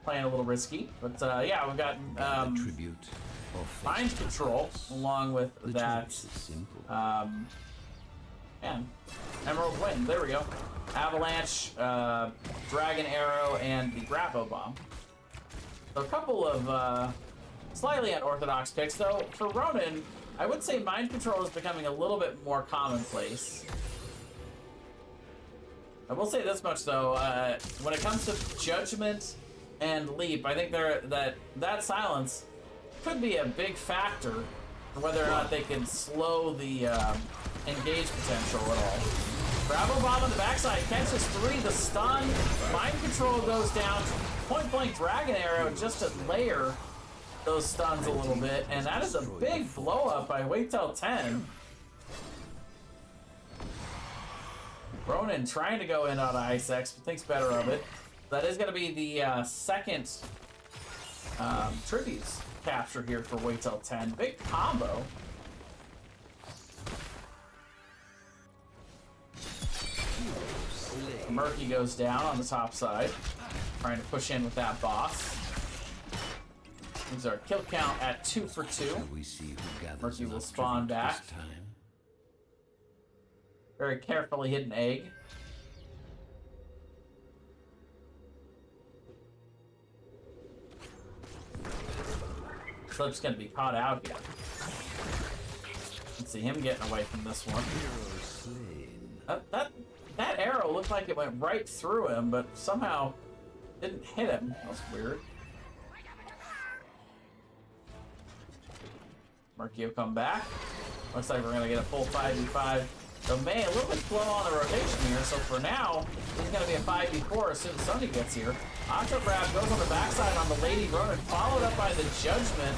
Playing a little risky, but yeah, we've got Mind Control along with that. And Emerald Wind, there we go. Avalanche, Dragon Arrow, and the Grappo Bomb. So a couple of slightly unorthodox picks, though. For Ronin, I would say Mind Control is becoming a little bit more commonplace. I will say this much, though. When it comes to Judgment and Leap, I think that silence could be a big factor for whether or not they can slow the engage potential at all. Bravo Bomb on the backside catches 3, the stun. Mind Control goes down. Point Blank Dragon Arrow just to layer those stuns a little bit, and that is a big blow up by wait till 10. Ronin trying to go in on Ice X, but thinks better of it. That is going to be the second tributes capture here for wait till 10. Big combo. Murky goes down on the top side, trying to push in with that boss. These our kill count at 2 for 2. Murky will spawn back. Very carefully hidden egg. Slip's gonna be caught out here. Let's see him getting away from this one. That arrow looked like it went right through him, but somehow didn't hit him. That was weird. Murky will come back. Looks like we're gonna get a full 5v5. So May a little bit slow on the rotation here, so for now, this is gonna be a 5v4 as soon as Sunny gets here. Octograb goes on the backside on the Lady Ronin, followed up by the Judgment,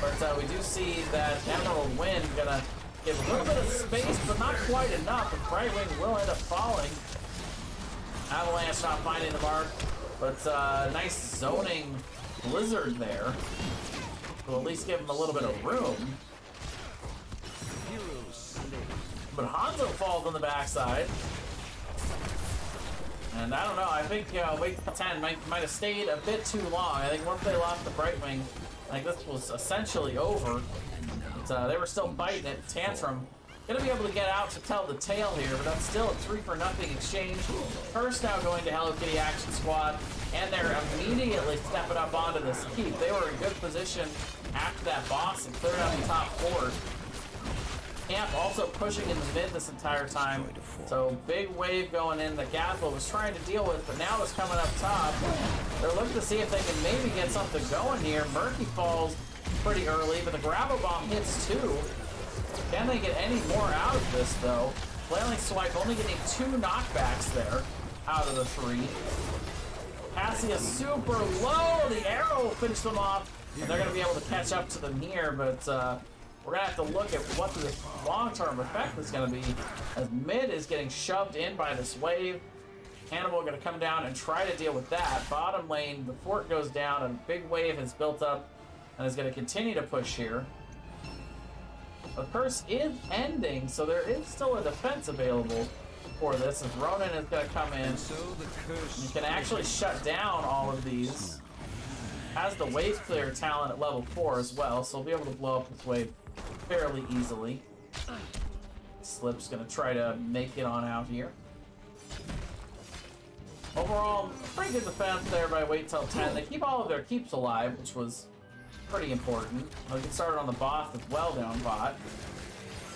but we do see that Emerald Wind gonna give a little bit of space, but not quite enough, and Brightwing will end up falling. Avalanche not finding the mark, but nice zoning Blizzard there. Will at least give him a little bit of room. But Hanzo falls on the backside. And I don't know, I think wait till 10 might have stayed a bit too long. I think once they lost the Brightwing, I think this was essentially over. But, they were still fighting it. Tantrum gonna be able to get out to tell the tale here, but that's still a 3-for-0 exchange. First now going to Hello Kitty Action Squad, and they're immediately stepping up onto this keep. They were in good position after that boss and cleared out the top 4. Camp also pushing in the mid this entire time. So big wave going in that Gathel was trying to deal with, but now it's coming up top. They're looking to see if they can maybe get something going here. Murky falls pretty early, but the Grapple Bomb hits too. Can they get any more out of this though? Flailing Swipe only getting 2 knockbacks there out of the 3. Cassia super low. The arrow will finish them off, and they're going to be able to catch up to them here, but we're going to have to look at what the long-term effect is going to be as mid is getting shoved in by this wave. Hannibal going to come down and try to deal with that. Bottom lane, the fort goes down, and a big wave has built up and is going to continue to push here. The curse is ending, so there is still a defense available for this, as Ronan is going to come in. You can actually shut down all of these. Has the wave clear talent at level 4 as well, so he'll be able to blow up this wave fairly easily. Slip's going to try to make it on out here. Overall, pretty good defense there by Wait Till 10. They keep all of their keeps alive, which was pretty important. We get started on the boss as well down bot.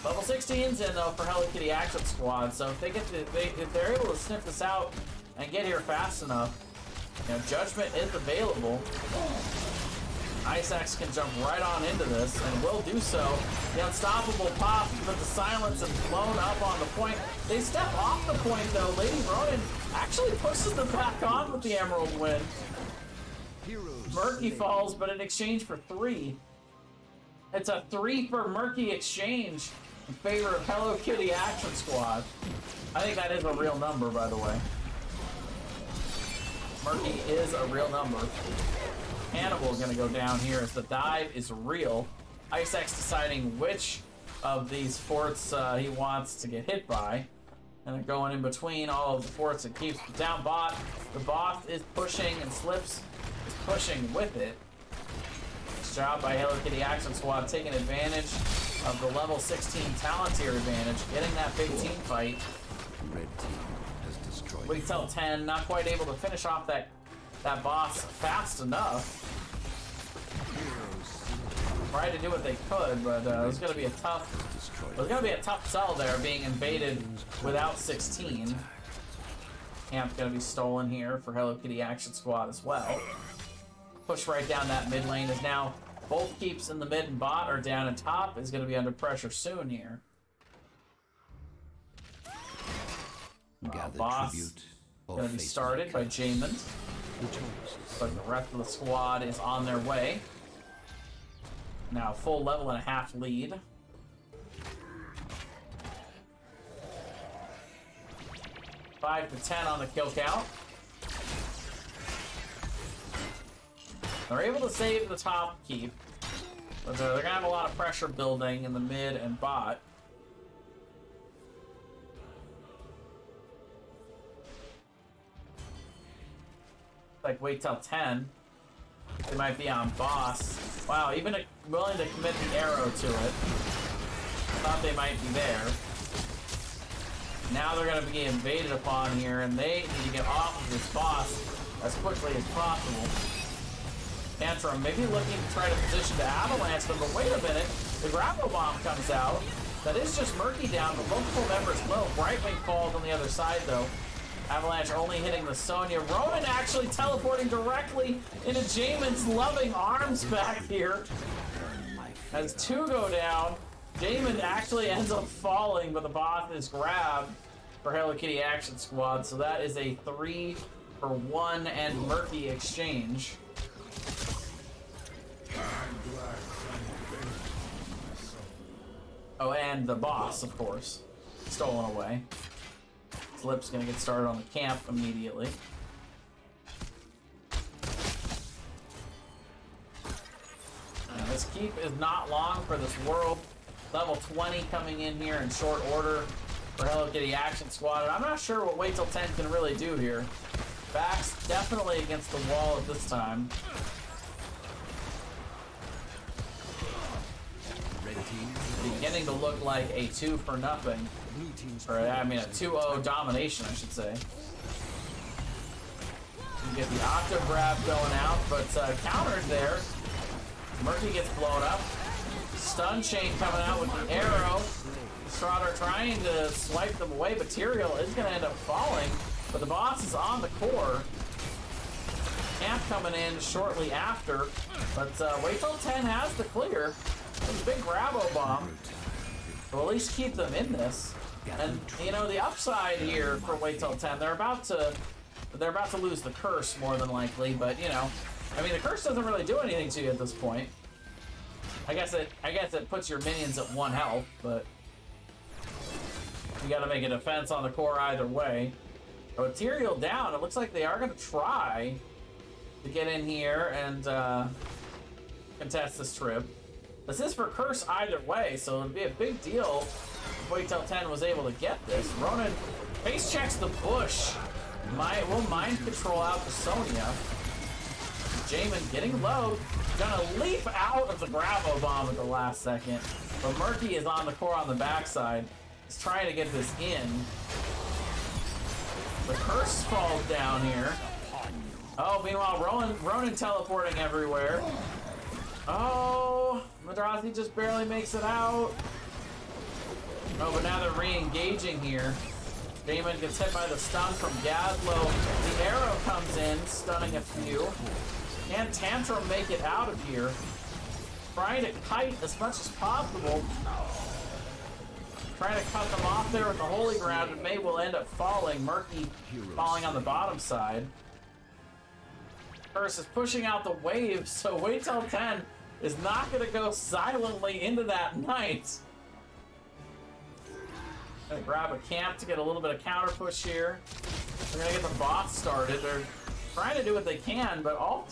Level 16's in though for Hello Kitty Action Squad, so if they get if they're able to sniff this out and get here fast enough, you know, Judgment is available. Ice Axe can jump right on into this and will do so. The Unstoppable pop, but the silence is blown up on the point. They step off the point though. Lady Ronan actually pushes them back on with the Emerald win. Murky falls, but in exchange for 3. It's a 3 for Murky exchange in favor of Hello Kitty Action Squad. I think that is a real number, by the way. Murky is a real number. Hannibal is going to go down here as the dive is real. Ice Axe deciding which of these forts he wants to get hit by. And they're going in between all of the forts and keeps down bot. The boss is pushing and Slips is pushing with it. Nice job by Hello Kitty Action Squad taking advantage of the level 16 talent tier advantage, getting that big team fight. Red team has destroyed. Wait Till 10, not quite able to finish off that boss fast enough. Tried to do what they could, but it was going to be a tough sell there, being invaded without 16. Camp's going to be stolen here for Hello Kitty Action Squad as well. Push right down that mid lane is now both keeps in the mid and bot are down, and top is going to be under pressure soon here. Boss going to be started by Jamin, but the rest of the squad is on their way. Now full level and a half lead. Five to 10 on the kill count. They're able to save the top keep, but they're gonna have a lot of pressure building in the mid and bot. Like Wait Till 10. They might be on boss. Wow, even willing to commit the arrow to it. Thought they might be there. Now they're going to be invaded upon here, and they need to get off of this boss as quickly as possible. Tantrum maybe looking to try to position the avalanche them, but wait a minute. The grapple bomb comes out. That is just Murky down, but multiple members will. Brightwing falls on the other side, though. Avalanche only hitting the Sonya. Ronan actually teleporting directly into Jamin's loving arms back here. As 2 go down, Jamin actually ends up falling, but the boss is grabbed for Hello Kitty Action Squad. So that is a 3 for 1 and Murky exchange. Oh, and the boss, of course, stolen away. Slip's gonna get started on the camp immediately. And this keep is not long for this world. Level 20 coming in here in short order for Hello Kitty Action Squad. And I'm not sure what Wait Till 10 can really do here. Backs definitely against the wall at this time. Beginning to look like a 2 for nothing. Or, I mean, a 2-0 domination, I should say. You get the Octo Grab going out, but countered there. Murky gets blown up. Stun Chain coming out with the arrow. Strider trying to swipe them away, but Tyrael is going to end up falling. But the boss is on the core. Camp coming in shortly after. But Wait Till 10 has the clear. There's a big Grabo bomb. We'll at least keep them in this. And you know, the upside here for Wait Till 10, they're about to lose the curse more than likely, but you know, I mean the curse doesn't really do anything to you at this point. I guess it puts your minions at 1 health, but you gotta make a defense on the core either way. But Tyrael down, it looks like they are gonna try to get in here and contest this trip. This is for Curse either way, so it'd be a big deal if Wait Till 10 was able to get this. Ronan face checks the bush. Will mind control out to Sonya. Jamin getting low. Gonna leap out of the Bravo bomb at the last second. But Murky is on the core on the backside. He's trying to get this in. The Curse falls down here. Oh, meanwhile, Ronan teleporting everywhere. Oh, Madrazi just barely makes it out. Oh, but now they're re-engaging here. Damon gets hit by the stun from Gazlo. The arrow comes in, stunning a few. Can Tantrum make it out of here? Trying to kite as much as possible. Trying to cut them off there with the Holy Ground, and May will end up falling. Murky falling on the bottom side. Curse is pushing out the wave, so Wait Till 10 is not going to go silently into that Knight. Gonna grab a camp to get a little bit of counter push here. They're gonna get the boss started. They're trying to do what they can, but all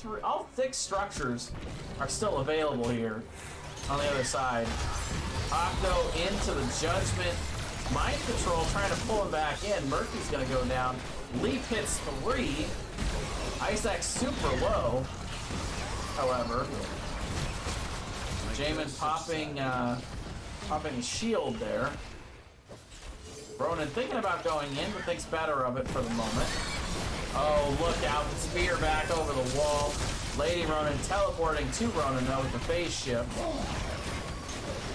6 structures are still available here on the other side. Octo into the Judgment. Mind Control trying to pull him back in. Murphy's gonna go down. Leap hits 3. Ice Axe super low, however. Jamin popping a shield there. Ronan thinking about going in, but thinks better of it for the moment. Oh, look out. The spear back over the wall. Lady Ronan teleporting to Ronan, though, with the phase shift.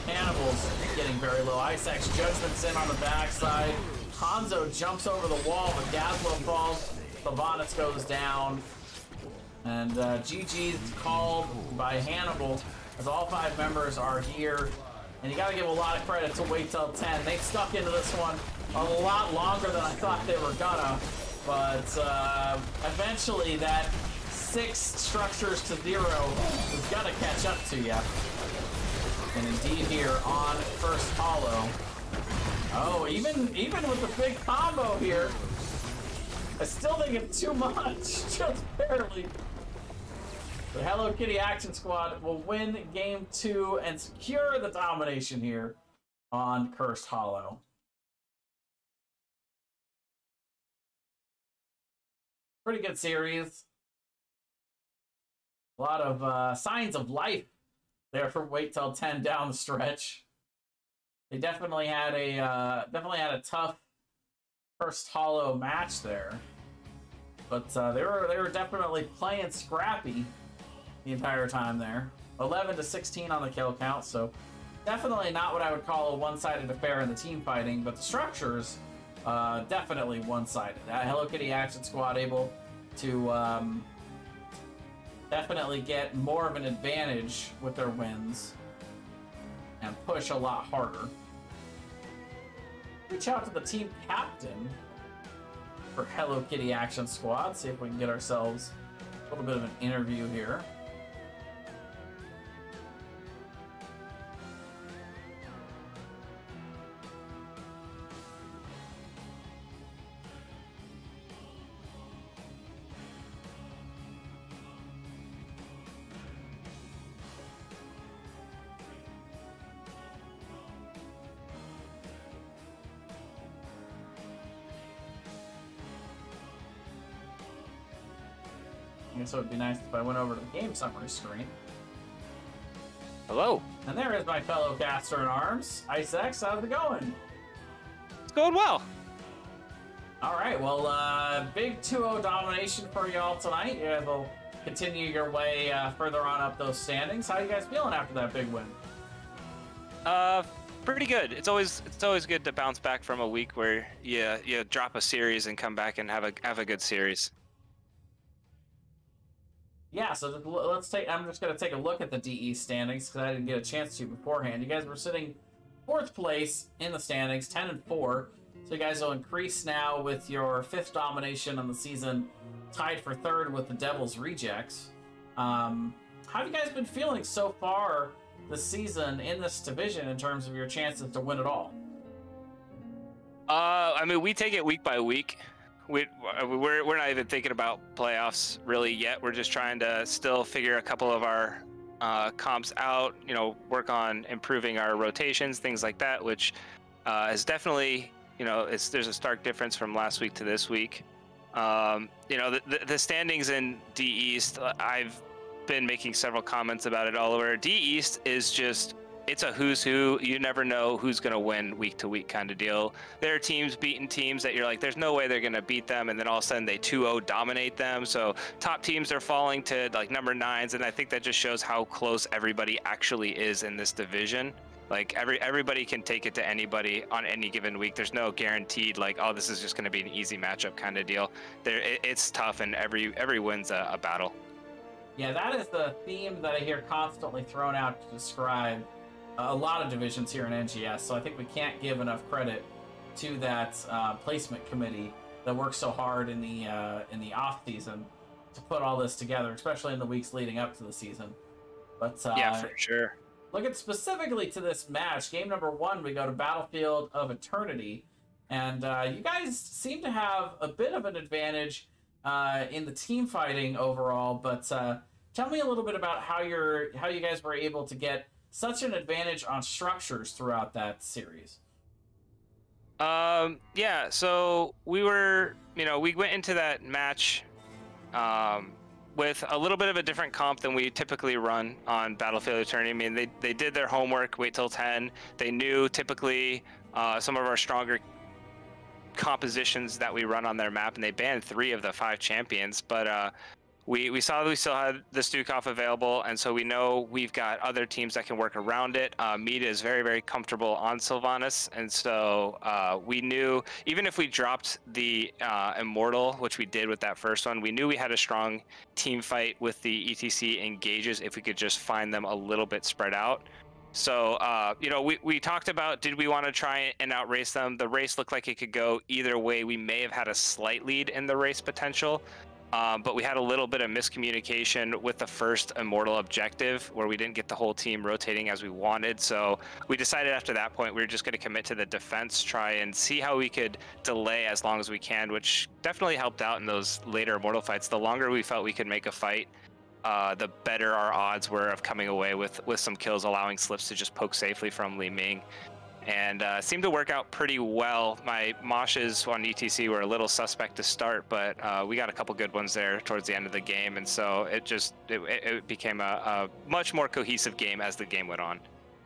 Hannibal's getting very low. Ice Axe Judgment's in on the backside. Hanzo jumps over the wall, but Gazlo falls. Sylvanas goes down. And GG's called by Hannibal, as all 5 members are here. And you gotta give a lot of credit to Wait Till 10. They stuck into this one a lot longer than I thought they were gonna. But eventually that 6 structures to 0 is gonna catch up to you. And indeed here on first hollow. Oh, even with the big combo here, I still think it's too much, just barely. The Hello Kitty Action Squad will win game 2 and secure the domination here on Cursed Hollow. Pretty good series. A lot of signs of life there for Wait Till 10 down the stretch. They definitely had a tough Cursed Hollow match there, but they were definitely playing scrappy the entire time there. 11 to 16 on the kill count, so definitely not what I would call a one-sided affair in the team fighting, but the structures definitely one-sided. Hello Kitty Action Squad able to definitely get more of an advantage with their wins and push a lot harder. Reach out to the team captain for Hello Kitty Action Squad, see if we can get ourselves a little bit of an interview here. I guess it would be nice if I went over to the game summary screen. Hello. And there is my fellow caster in arms, Ice X. How's it going? It's going well. All right, well, big 2-0 domination for y'all tonight. You guys will continue your way further on up those standings. How you guys feeling after that big win? Pretty good. It's always good to bounce back from a week where you drop a series and come back and have a good series. Yeah, so let's take. I'm just gonna take a look at the DE standings because I didn't get a chance to beforehand. You guys were sitting 4th place in the standings, 10 and 4. So you guys will increase now with your 5th domination on the season, tied for 3rd with the Devil's Rejects. How have you guys been feeling so far this season in this division in terms of your chances to win it all? I mean, we take it week by week. We're not even thinking about playoffs really yet. We're just trying to still figure a couple of our comps out, work on improving our rotations, things like that, which is definitely, there's a stark difference from last week to this week. The standings in D East, I've been making several comments about it all over. D East is just, it's a who's who. You never know who's going to win week to week kind of deal. There are teams beating teams that you're like, there's no way they're going to beat them, and then all of a sudden they 2-0 dominate them. So top teams are falling to like number 9s, and I think that just shows how close everybody actually is in this division. Like everybody can take it to anybody on any given week. There's no guaranteed like, oh, this is just going to be an easy matchup kind of deal. It's tough, and every win's a battle. Yeah, that is the theme that I hear constantly thrown out to describe a lot of divisions here in NGS, so I think we can't give enough credit to that placement committee that works so hard in the off season to put all this together, especially in the weeks leading up to the season. But yeah, for sure. Looking specifically to this match, game number 1, we go to Battlefield of Eternity, and you guys seem to have a bit of an advantage in the team fighting overall. But tell me a little bit about how you guys were able to get such an advantage on structures throughout that series. Yeah, so we were, we went into that match with a little bit of a different comp than we typically run on Battlefield Eternity. I mean, they did their homework, wait till 10. They knew typically some of our stronger compositions that we run on their map, and they banned 3 of the 5 champions. But we saw that we still had the Stukov available, and so we know we've got other teams that can work around it. Mita is very, very comfortable on Sylvanas, and so we knew even if we dropped the Immortal, which we did with that first one, we knew we had a strong team fight with the ETC engages if we could just find them a little bit spread out. So, we talked about, did we want to try and outrace them? The race looked like it could go either way. We may have had a slight lead in the race potential. But we had a little bit of miscommunication with the first Immortal objective where we didn't get the whole team rotating as we wanted. So we decided after that point we were just going to commit to the defense, try and see how we could delay as long as we can, which definitely helped out in those later Immortal fights. The longer we felt we could make a fight, the better our odds were of coming away with some kills, allowing Slips to just poke safely from Li Ming. And seemed to work out pretty well. My Moshes on ETC were a little suspect to start, but we got a couple good ones there towards the end of the game, and so it became a much more cohesive game as the game went on.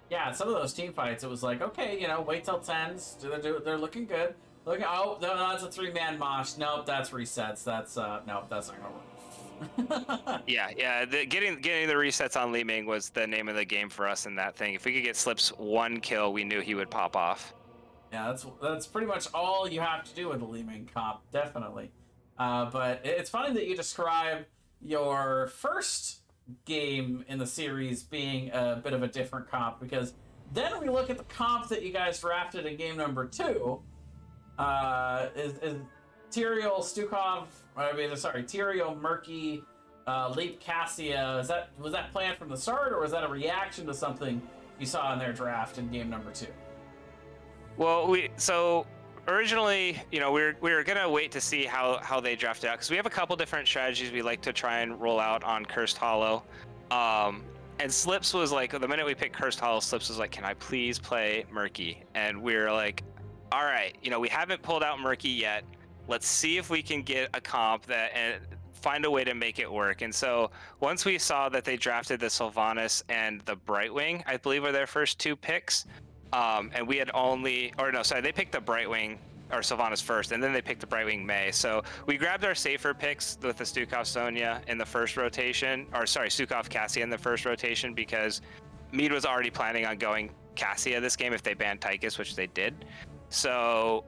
Yeah, some of those team fights, it was like, okay, wait till 10s. They're looking good. Oh, no, that's a 3-man Mosh. Nope, that's resets. That's nope, that's not gonna work. yeah, getting the resets on Li Ming was the name of the game for us in that thing. If we could get Slips 1 kill, we knew he would pop off. Yeah, that's pretty much all you have to do with the Li Ming comp, definitely. But it's funny that you describe your first game in the series being a bit of a different comp, because then we look at the comp that you guys drafted in game number 2. Is Tyrael Stukov, Tyrael Murky, Leap Cassia. Was that planned from the start, or was that a reaction to something you saw in their draft in game number 2? Well, so originally, we were gonna wait to see how they draft out, because we have a couple different strategies we like to try and roll out on Cursed Hollow. And Slips was like, the minute we picked Cursed Hollow, Slips was like, can I please play Murky? And we were like, all right, we haven't pulled out Murky yet. Let's see if we can get a comp and find a way to make it work. And so once we saw that they drafted the Sylvanas and the Brightwing, I believe were their first 2 picks, and we had they picked the Brightwing or Sylvanas first, and then they picked the Brightwing Mei. So we grabbed our safer picks with the Stukov Sonya in the first rotation, Stukov Cassia in the first rotation, because Mead was already planning on going Cassia this game if they banned Tychus, which they did. So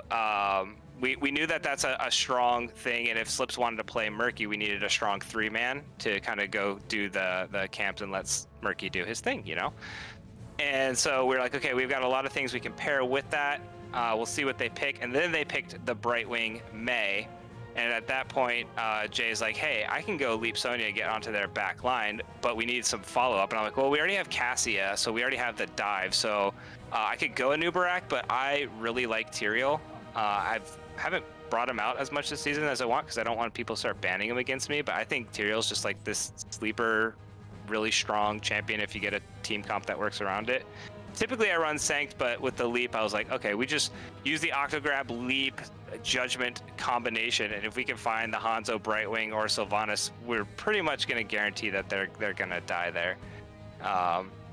we knew that that's a strong thing, and if Slips wanted to play Murky, we needed a strong 3-man to kind of go do the camps and let Murky do his thing, And so we were like, okay, we've got a lot of things we can pair with that. We'll see what they pick. And then they picked the Brightwing Mei. And at that point, Jay's like, hey, I can go Leap Sonya and get onto their back line, but we need some follow-up. And I'm like, well, we already have Cassia, so we already have the dive. So I could go Anubarak, but I really like Tyrael. I haven't brought him out as much this season as I want, because I don't want people to start banning him against me. But I think Tyrael's just like this sleeper, really strong champion if you get a team comp that works around it. Typically I run Sanct, but with the leap I was like, okay, we just use the Octograb leap judgment combination, and if we can find the Hanzo Brightwing or Sylvanas, we're pretty much going to guarantee that they're going to die there.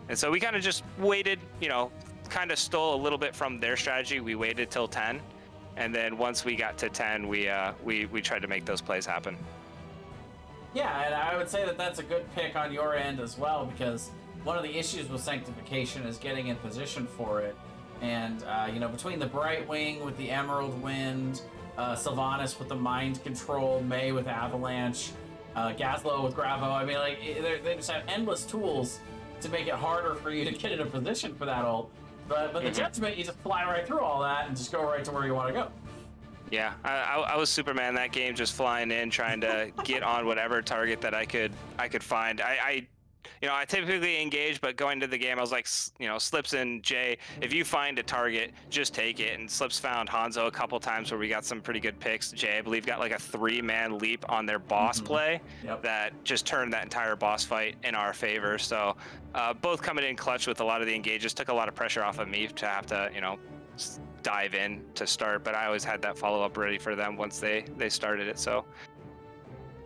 And so we kind of just waited, you know, kind of stole a little bit from their strategy. We waited till 10, and then once we got to 10, we tried to make those plays happen. Yeah, and I would say that that's a good pick on your end as well, because one of the issues with Sanctification is getting in position for it. And, you know, between the Brightwing with the Emerald Wind, Sylvanas with the Mind Control, May with Avalanche, Gazlo with Gravo, I mean, like, they just have endless tools to make it harder for you to get in a position for that ult. But the Judgment, you just fly right through all that and just go right to where you want to go. Yeah, I was Superman that game, just flying in, trying to get on whatever target that I could find. You know, I typically engage, but going to the game, I was like, you know, Slips and Jay, if you find a target, just take it. And Slips found Hanzo a couple times where we got some pretty good picks. Jay, I believe, got like a 3-man leap on their boss play that just turned that entire boss fight in our favor. So both coming in clutch with a lot of the engages, took a lot of pressure off of me to have to, you know, dive in to start. But I always had that follow-up ready for them once they started it. So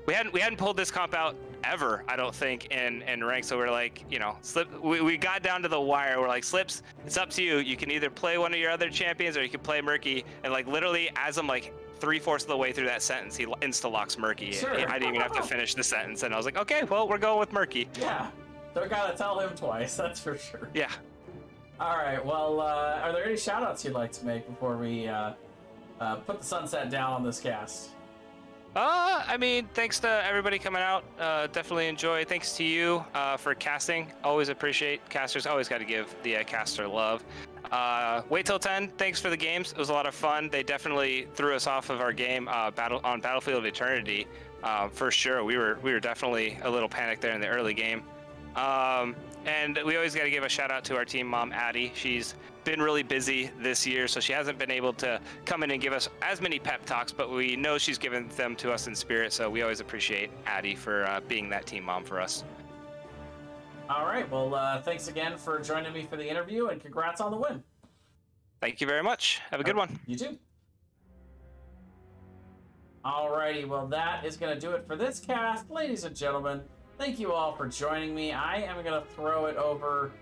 we hadn't pulled this comp out ever, I don't think, in rank. So we're like, you know, we got down to the wire. We're like, Slips, it's up to you. You can either play one of your other champions or you can play Murky. And like literally as I'm like 3/4 of the way through that sentence, he insta-locks Murky. Sure. I didn't even have to finish the sentence. And I was like, okay, well, we're going with Murky. Yeah, don't gotta tell him twice, that's for sure. Yeah. All right, well, are there any shout-outs you'd like to make before we put the sunset down on this cast? I mean, thanks to everybody coming out. Definitely enjoy. Thanks to you for casting. Always appreciate casters. Always got to give the caster love. Wait till 10. Thanks for the games. It was a lot of fun. They definitely threw us off of our game on Battlefield of Eternity. For sure, we were definitely a little panicked there in the early game. And we always got to give a shout out to our team mom, Addie. She's been really busy this year, so she hasn't been able to come in and give us as many pep talks, but we know she's given them to us in spirit, so we always appreciate Addie for being that team mom for us. All right, well, thanks again for joining me for the interview, and congrats on the win. Thank you very much. Have a good one. You too. Alrighty, well, that is going to do it for this cast. Ladies and gentlemen, thank you all for joining me. I am going to throw it over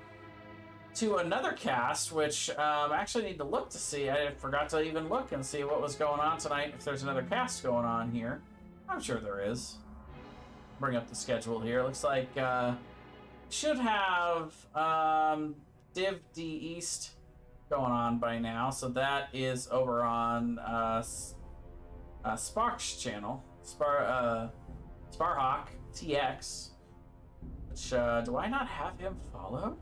to another cast, which I actually need to look to see. I forgot to even look and see what was going on tonight, if there's another cast going on here. I'm sure there is. Bring up the schedule here. Looks like should have Div D East going on by now, so that is over on Spark's channel, Sparhawk TX, which do I not have him follow?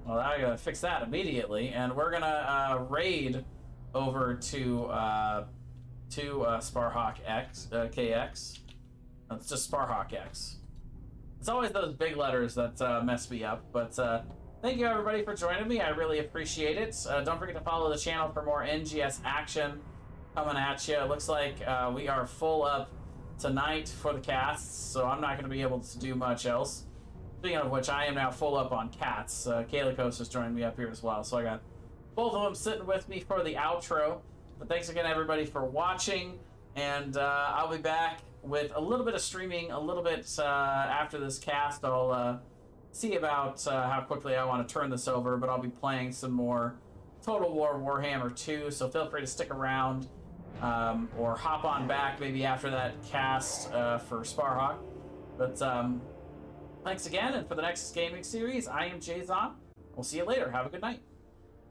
Well, I gotta fix that immediately, and we're gonna raid over to Sparhawk X KX. It's just Sparhawk X. It's always those big letters that mess me up, but thank you everybody for joining me. I really appreciate it. Don't forget to follow the channel for more NGS action coming at you. It looks like we are full up tonight for the casts, so I'm not going to be able to do much else. Speaking of which, I am now full up on cats. Kalikos has joined me up here as well, so I got both of them sitting with me for the outro. But thanks again, everybody, for watching, and I'll be back with a little bit of streaming a little bit after this cast. I'll see about how quickly I want to turn this over, but I'll be playing some more Total War Warhammer 2, so feel free to stick around or hop on back maybe after that cast for Sparhawk. But thanks again, and for the Nexus Gaming Series, I am Jay Zahn. We'll see you later. Have a good night.